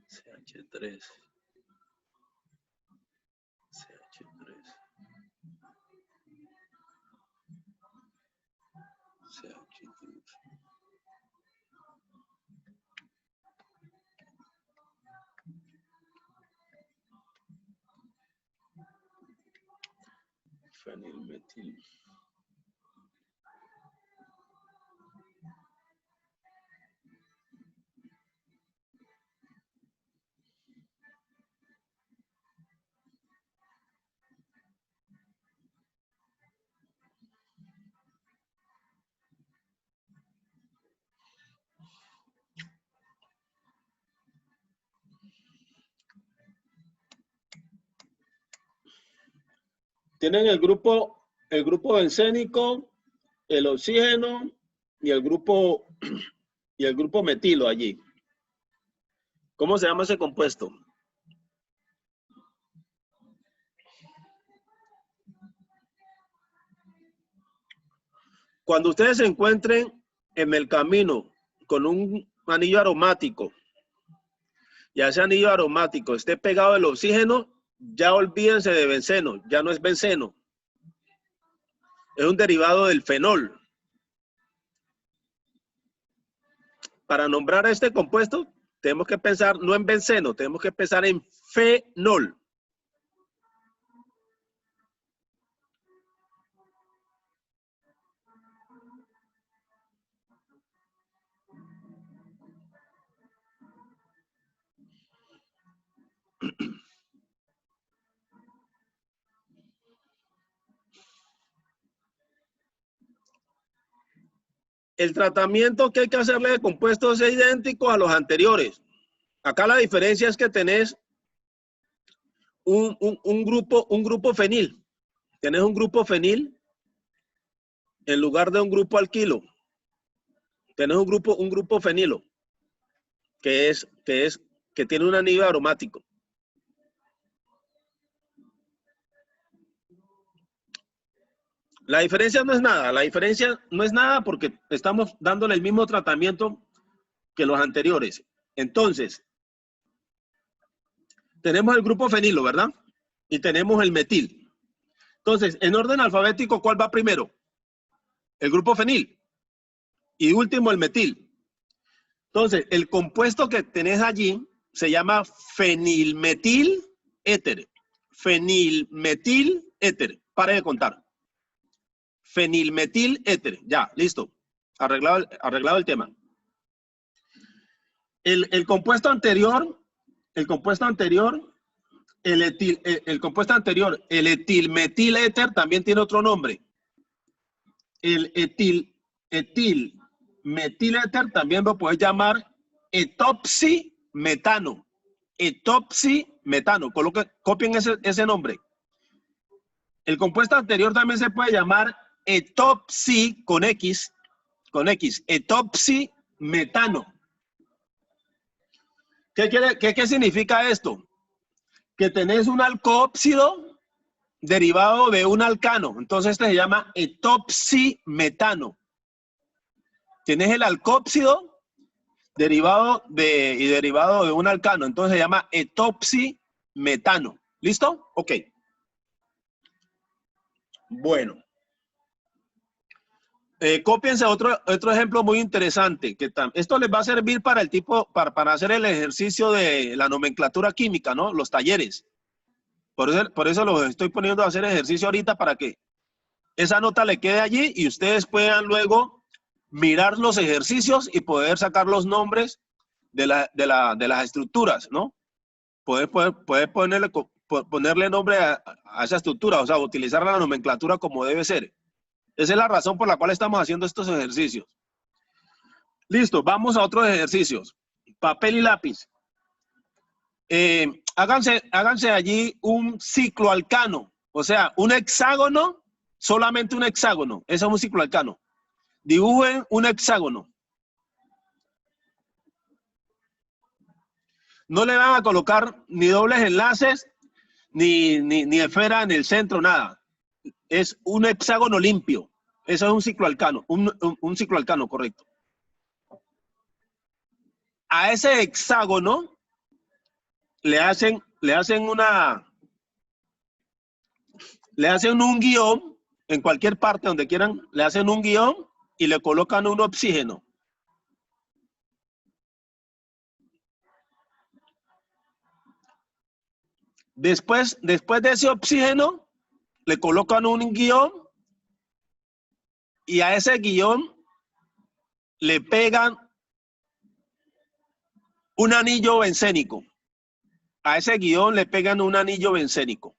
CH3. CH3. CH3. Fenilmetil. Tienen el grupo bencénico, el oxígeno y el grupo metilo allí. ¿Cómo se llama ese compuesto? Cuando ustedes se encuentren en el camino con un anillo aromático y ese anillo aromático esté pegado al oxígeno, ya olvídense de benceno, ya no es benceno. Es un derivado del fenol. Para nombrar este compuesto, tenemos que pensar no en benceno, tenemos que pensar en fenol. El tratamiento que hay que hacerle de compuestos es idéntico a los anteriores. Acá la diferencia es que tenés un grupo fenil. Tenés un grupo fenil en lugar de un grupo alquilo. Tenés un grupo fenilo que tiene un anillo aromático. La diferencia no es nada porque estamos dándole el mismo tratamiento que los anteriores. Entonces, tenemos el grupo fenilo, ¿verdad? Y tenemos el metil. Entonces, en orden alfabético, ¿cuál va primero? El grupo fenil. Y último, el metil. Entonces, el compuesto que tenés allí se llama fenilmetil éter. Fenilmetil éter. Pare de contar. Fenilmetil éter. Ya, listo. Arreglado el tema. El compuesto anterior, el etilmetil éter también tiene otro nombre. El etilmetil éter también lo puedes llamar etoximetano. Etoximetano. Copien ese nombre. El compuesto anterior también se puede llamar etoxi con X, etoximetano. ¿Qué significa esto? Que tenés un alcohóxido derivado de un alcano. Entonces este se llama etoximetano. Tienes el alcohóxido derivado de un alcano. Entonces se llama etoximetano. ¿Listo? Ok. Bueno. Cópiense otro ejemplo muy interesante. Esto les va a servir para para hacer el ejercicio de la nomenclatura química, ¿no? Los talleres. Por eso los estoy poniendo a hacer ejercicio ahorita para que esa nota le quede allí y ustedes puedan luego mirar los ejercicios y poder sacar los nombres de las estructuras, ¿no? Poder ponerle nombre a esa estructura, o sea, utilizar la nomenclatura como debe ser. Esa es la razón por la cual estamos haciendo estos ejercicios. Listo, vamos a otros ejercicios. Papel y lápiz. Háganse allí un cicloalcano, o sea, un hexágono, solamente un hexágono. Ese es un cicloalcano. Dibujen un hexágono. No le van a colocar ni dobles enlaces, ni esfera en el centro, nada. Es un hexágono limpio. Eso es un cicloalcano, un cicloalcano, correcto. A ese hexágono le hacen un guión en cualquier parte donde quieran, le hacen un guión y le colocan un oxígeno. Después de ese oxígeno, le colocan un guión y a ese guión le pegan un anillo bencénico. A ese guión le pegan un anillo bencénico.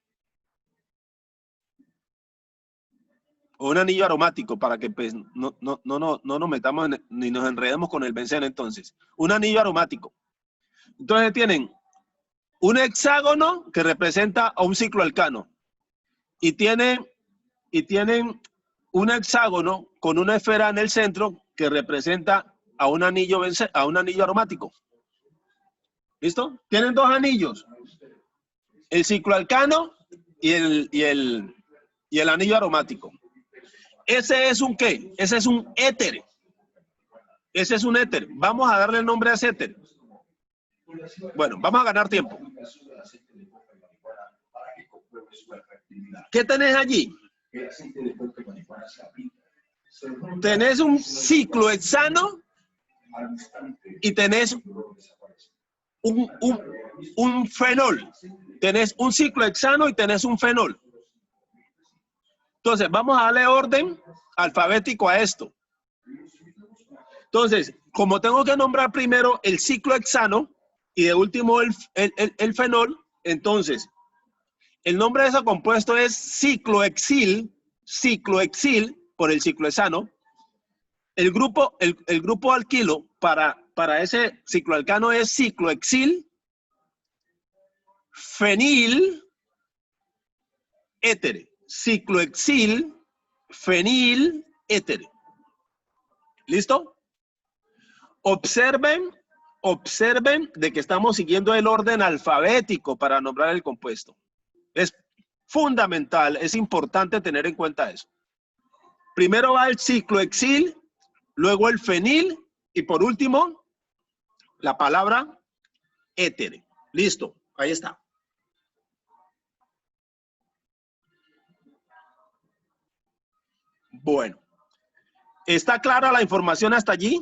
O un anillo aromático para que pues, no nos metamos ni nos enredemos con el benceno entonces. Un anillo aromático. Entonces tienen un hexágono que representa a un cicloalcano. Y tienen un hexágono con una esfera en el centro que representa a un anillo aromático. ¿Listo? Tienen dos anillos. El cicloalcano y el anillo aromático. ¿Ese es un qué? Ese es un éter. Ese es un éter. Vamos a darle el nombre a ese éter. Bueno, vamos a ganar tiempo. ¿Qué tenés allí? Tenés un ciclohexano y tenés un fenol. Tenés un ciclohexano y tenés un fenol. Entonces, vamos a darle orden alfabético a esto. Entonces, como tengo que nombrar primero el ciclohexano y de último el fenol, entonces, el nombre de ese compuesto es ciclohexil por el ciclohexano. El grupo alquilo para ese cicloalcano es ciclohexil, fenil, éter. Ciclohexil, fenil, éter. ¿Listo? Observen de que estamos siguiendo el orden alfabético para nombrar el compuesto. Es fundamental, es importante tener en cuenta eso. Primero va el ciclohexil, luego el fenil y por último la palabra éter. Listo, ahí está. Bueno, ¿está clara la información hasta allí?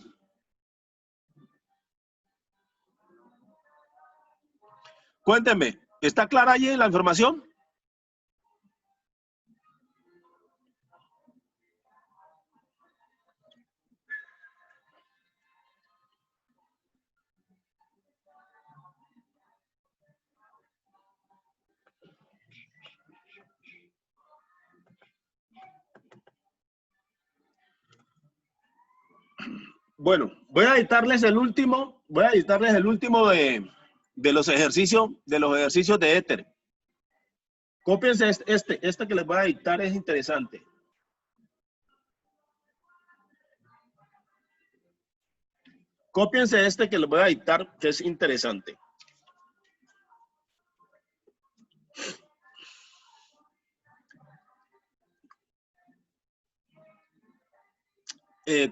Cuéntenme, ¿está clara allí la información? Bueno, voy a editarles el último de los ejercicios de éter. Cópiense este que les voy a dictar, es interesante. Cópiense este que les voy a dictar, que es interesante.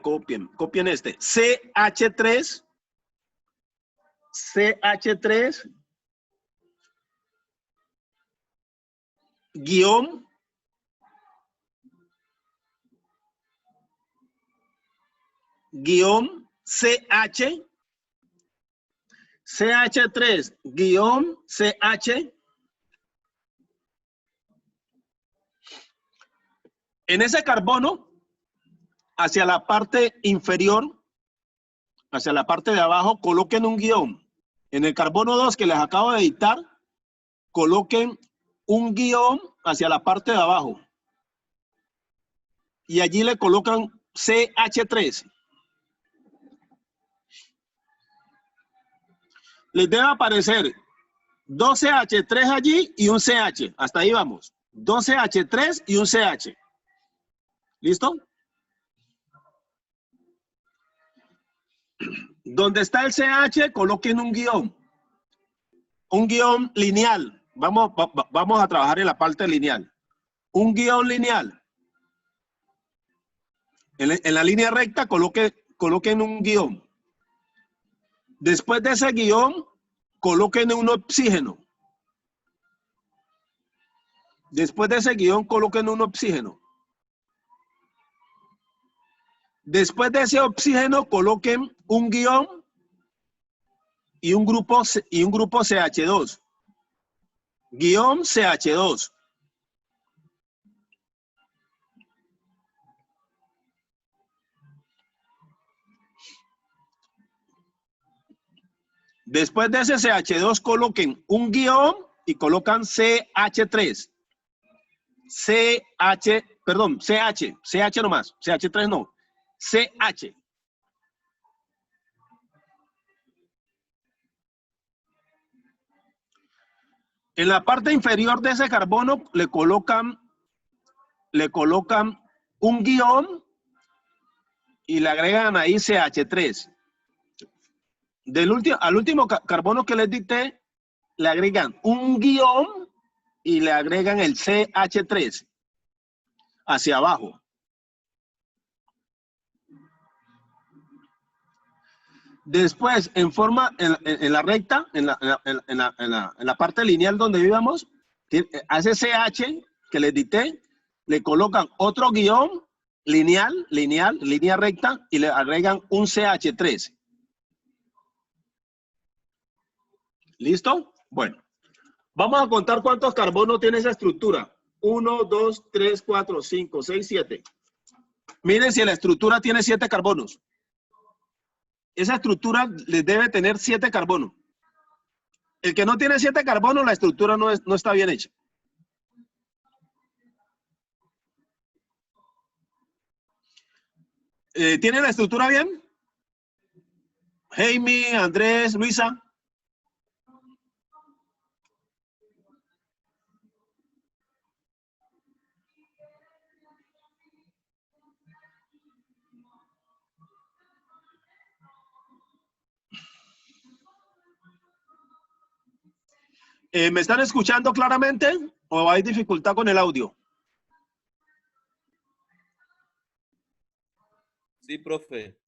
Copien este. CH3 guión CH3 guión CH. En ese carbono, hacia la parte inferior, hacia la parte de abajo, coloquen un guión. En el carbono 2 que les acabo de dictar, coloquen un guión hacia la parte de abajo. Y allí le colocan CH3. Les debe aparecer 2 CH3 allí y un CH. Hasta ahí vamos. 2 CH3 y un CH. ¿Listo? Donde está el CH, coloquen un guión. Un guión lineal. Vamos a trabajar en la parte lineal. Un guión lineal. En la línea recta coloquen un guión. Después de ese guión, coloquen un oxígeno. Después de ese guión, coloquen un oxígeno. Después de ese oxígeno, coloquen un guión y un grupo CH2. Guión CH2. Después de ese CH2 coloquen un guión y colocan CH3. CH nomás, CH3 no, CH. En la parte inferior de ese carbono le colocan un guión y le agregan ahí CH3. Al último carbono que les dicté, le agregan un guión y le agregan el CH3 hacia abajo. Después, en la recta, en la parte lineal donde vivamos, a ese CH que les dicté, le colocan otro guión línea recta, y le agregan un CH3. ¿Listo? Bueno, vamos a contar cuántos carbonos tiene esa estructura. 1, 2, 3, 4, 5, 6, 7. Miren si la estructura tiene 7 carbonos. Esa estructura les debe tener 7 carbonos. El que no tiene 7 carbonos, la estructura no está bien hecha. ¿Tiene la estructura bien? Jaime, Andrés, Luisa. ¿Me están escuchando claramente o hay dificultad con el audio? Sí, profe.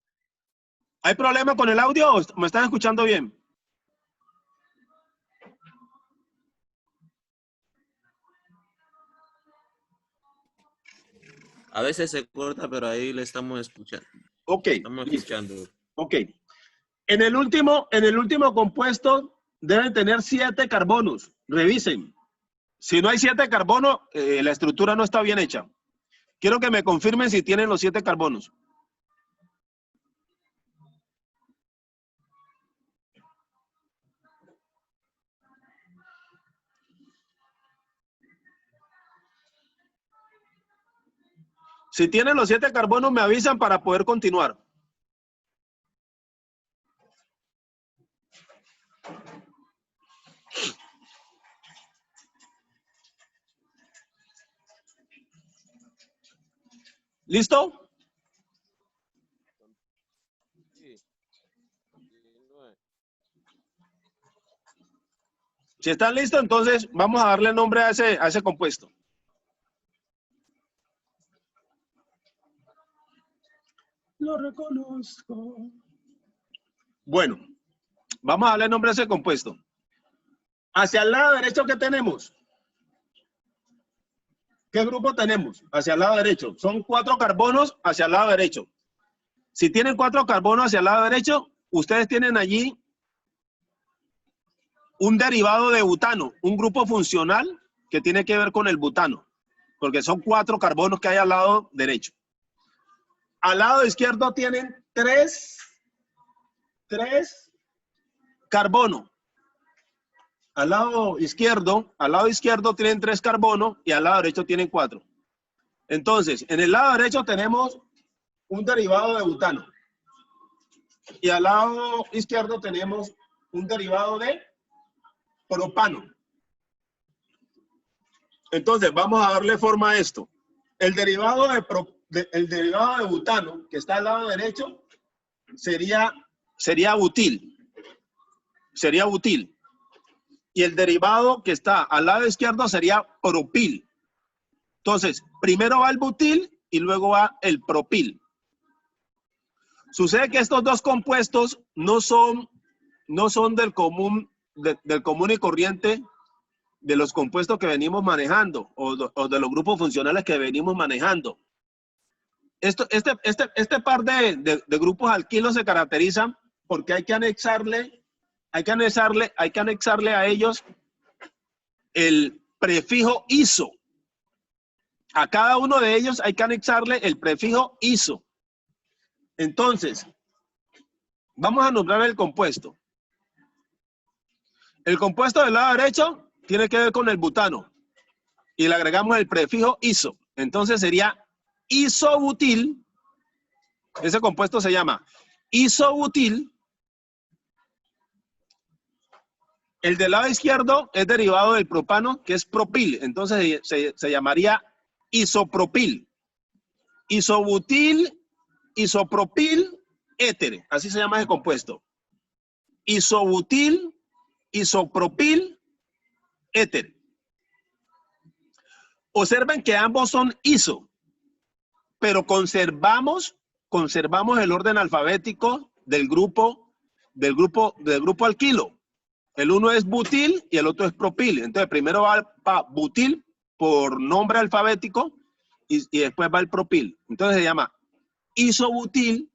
¿Hay problema con el audio o me están escuchando bien? A veces se corta, pero ahí le estamos escuchando. Ok. Estamos escuchando. Ok. En el último compuesto deben tener 7 carbonos. Revisen. Si no hay 7 carbonos, la estructura no está bien hecha. Quiero que me confirmen si tienen los 7 carbonos. Si tienen los 7 carbonos, me avisan para poder continuar. ¿Listo? Si están listos, entonces vamos a darle nombre a ese compuesto. Lo reconozco. Bueno, vamos a darle nombre a ese compuesto. Hacia el lado derecho, ¿qué tenemos? ¿Qué grupo tenemos? Hacia el lado derecho. Son 4 carbonos hacia el lado derecho. Si tienen 4 carbonos hacia el lado derecho, ustedes tienen allí un derivado de butano, un grupo funcional que tiene que ver con el butano, porque son 4 carbonos que hay al lado derecho. Al lado izquierdo tienen 3 carbonos. Al lado izquierdo tienen 3 carbonos y al lado derecho tienen 4. Entonces, en el lado derecho tenemos un derivado de butano. Y al lado izquierdo tenemos un derivado de propano. Entonces, vamos a darle forma a esto. El derivado de butano, que está al lado derecho, sería butil. Sería butil. Y el derivado que está al lado izquierdo sería propil. Entonces, primero va el butil y luego va el propil. Sucede que estos dos compuestos no son del común y corriente de los compuestos que venimos manejando o de los grupos funcionales que venimos manejando. Este par de grupos alquilos se caracterizan porque hay que anexarle a ellos el prefijo iso. A cada uno de ellos hay que anexarle el prefijo iso. Entonces, vamos a nombrar el compuesto. El compuesto del lado derecho tiene que ver con el butano y le agregamos el prefijo iso. Entonces sería isobutil. Ese compuesto se llama isobutil. El del lado izquierdo es derivado del propano, que es propil. Entonces se llamaría isopropil. Isobutil, isopropil, éter. Así se llama ese compuesto. Isobutil, isopropil, éter. Observen que ambos son iso, pero conservamos el orden alfabético del grupo alquilo. El uno es butil y el otro es propil. Entonces, primero va butil por nombre alfabético y después va el propil. Entonces se llama isobutil,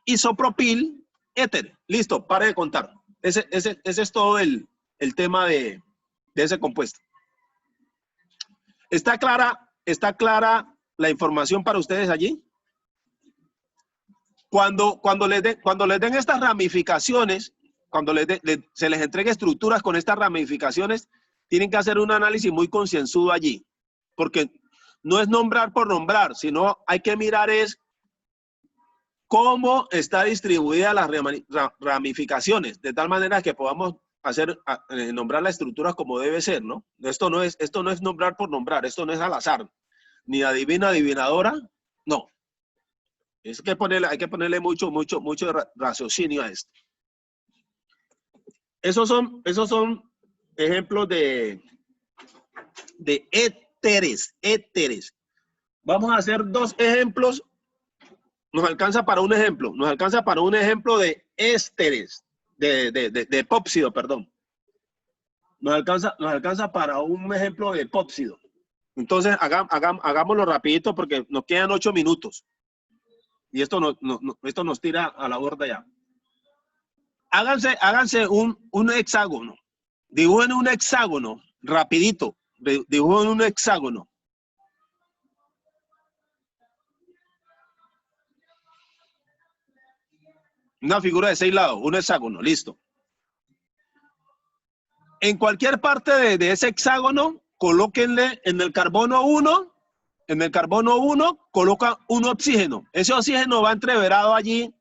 isopropil, éter. Listo, pare de contar. Ese es todo el tema de ese compuesto. ¿Está clara la información para ustedes allí? Cuando les den estas ramificaciones, cuando se les entregue estructuras con estas ramificaciones, tienen que hacer un análisis muy concienzudo allí, porque no es nombrar por nombrar, sino hay que mirar es cómo está distribuida las ramificaciones, de tal manera que podamos nombrar las estructuras como debe ser, ¿no? Esto no es nombrar por nombrar, esto no es al azar, ni adivinadora, no. Hay que ponerle mucho raciocinio a esto. Esos son ejemplos de éteres. Vamos a hacer dos ejemplos. Nos alcanza para un ejemplo. Nos alcanza para un ejemplo de ésteres, de epóxido, perdón. Nos alcanza para un ejemplo de epóxido. Entonces, hagámoslo rapidito porque nos quedan 8 minutos. Y esto nos tira a la borda ya. Háganse un hexágono. Dibujen un hexágono, rapidito. Dibujen un hexágono. Una figura de 6 lados, un hexágono, listo. En cualquier parte de ese hexágono, colóquenle en el carbono 1, coloca un oxígeno. Ese oxígeno va entreverado allí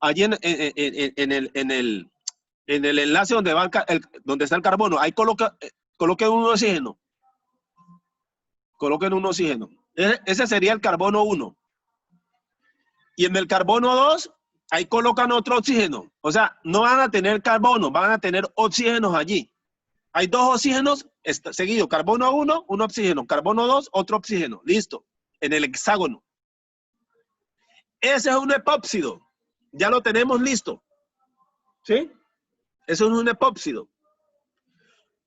en el enlace donde está el carbono. Ahí coloquen un oxígeno. Coloquen un oxígeno. Ese sería el carbono 1. Y en el carbono 2, ahí colocan otro oxígeno. O sea, no van a tener carbono, van a tener oxígenos allí. Hay 2 oxígenos seguidos. Carbono 1, un oxígeno. Carbono 2, otro oxígeno. Listo. En el hexágono. Ese es un epóxido. Ya lo tenemos listo. ¿Sí? Eso es un epóxido.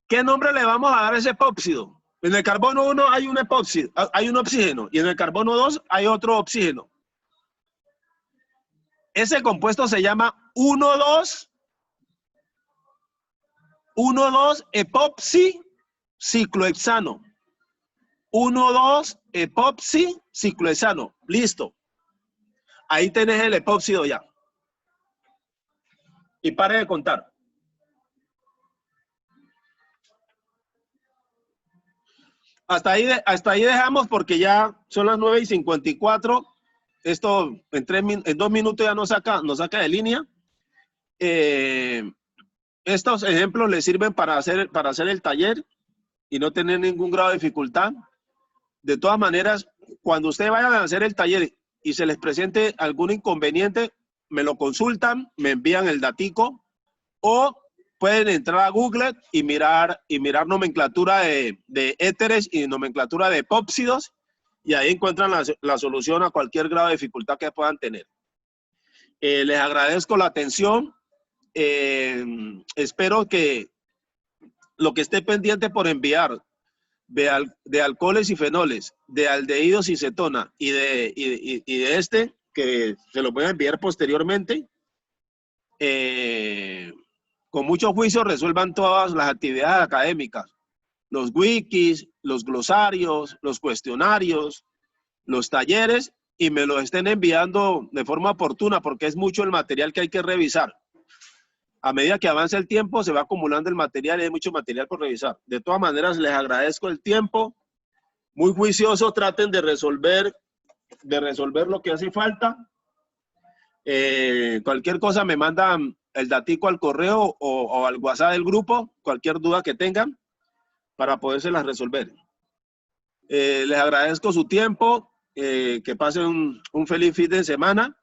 ¿Qué nombre le vamos a dar a ese epóxido? En el carbono 1 hay un epóxido, hay un oxígeno. Y en el carbono 2 hay otro oxígeno. Ese compuesto se llama 1,2 epoxi ciclohexano. 1,2 epoxi ciclohexano. Listo. Ahí tenés el epóxido ya. Y pare de contar. Hasta ahí dejamos porque ya son las 9:54. Esto en 2 minutos ya nos saca de línea. Estos ejemplos les sirven para hacer el taller y no tener ningún grado de dificultad. De todas maneras, cuando ustedes vayan a hacer el taller y se les presente algún inconveniente, me lo consultan, me envían el datico o pueden entrar a Google y mirar nomenclatura de éteres y nomenclatura de epóxidos y ahí encuentran la solución a cualquier grado de dificultad que puedan tener. Les agradezco la atención. Espero que lo que esté pendiente por enviar de alcoholes y fenoles, de aldehídos y cetona y de que se lo voy a enviar posteriormente, con mucho juicio resuelvan todas las actividades académicas, los wikis, los glosarios, los cuestionarios, los talleres, y me lo estén enviando de forma oportuna porque es mucho el material que hay que revisar. A medida que avanza el tiempo, se va acumulando el material y hay mucho material por revisar. De todas maneras, les agradezco el tiempo. Muy juicioso, traten de resolver lo que hace falta. Cualquier cosa me mandan el datico al correo o al WhatsApp del grupo, cualquier duda que tengan, para podérselas resolver. Les agradezco su tiempo, que pasen un feliz fin de semana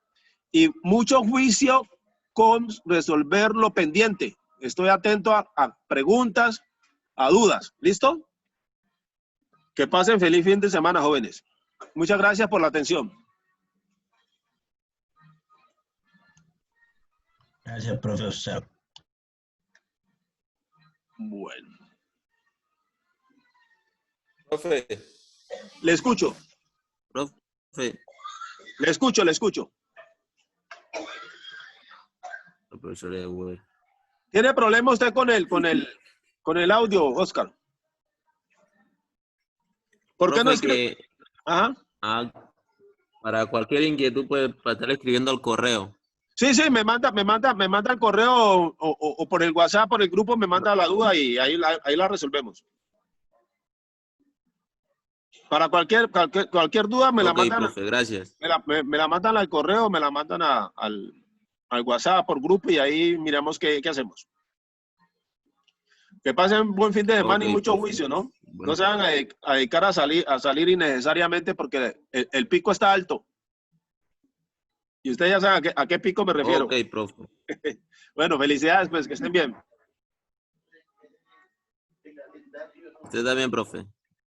y mucho juicio con resolver lo pendiente. Estoy atento a preguntas, a dudas. ¿Listo? Que pasen feliz fin de semana, jóvenes. Muchas gracias por la atención. Gracias, profesor. Bueno. Profe, Le escucho. profe, Le escucho, le escucho. el profesor de Word. ¿Tiene problema usted con el audio, Oscar? ¿Por qué no Profe, escribe? Ajá. Para cualquier inquietud puede estar escribiendo al correo. Sí, me manda el correo o por el WhatsApp, por el grupo, me manda la duda y ahí la resolvemos. Para cualquier duda me la Ok, mandan. profe, gracias. Me la mandan al correo, me la mandan al WhatsApp por grupo y ahí miramos qué hacemos. Que pasen un buen fin de semana Ok, y mucho profe. juicio, ¿no? Bueno. No se van a dedicar a salir innecesariamente porque el pico está alto. Y ustedes ya saben a qué pico me refiero. Ok, profe. Bueno, felicidades, pues, que estén bien. Usted también, profe.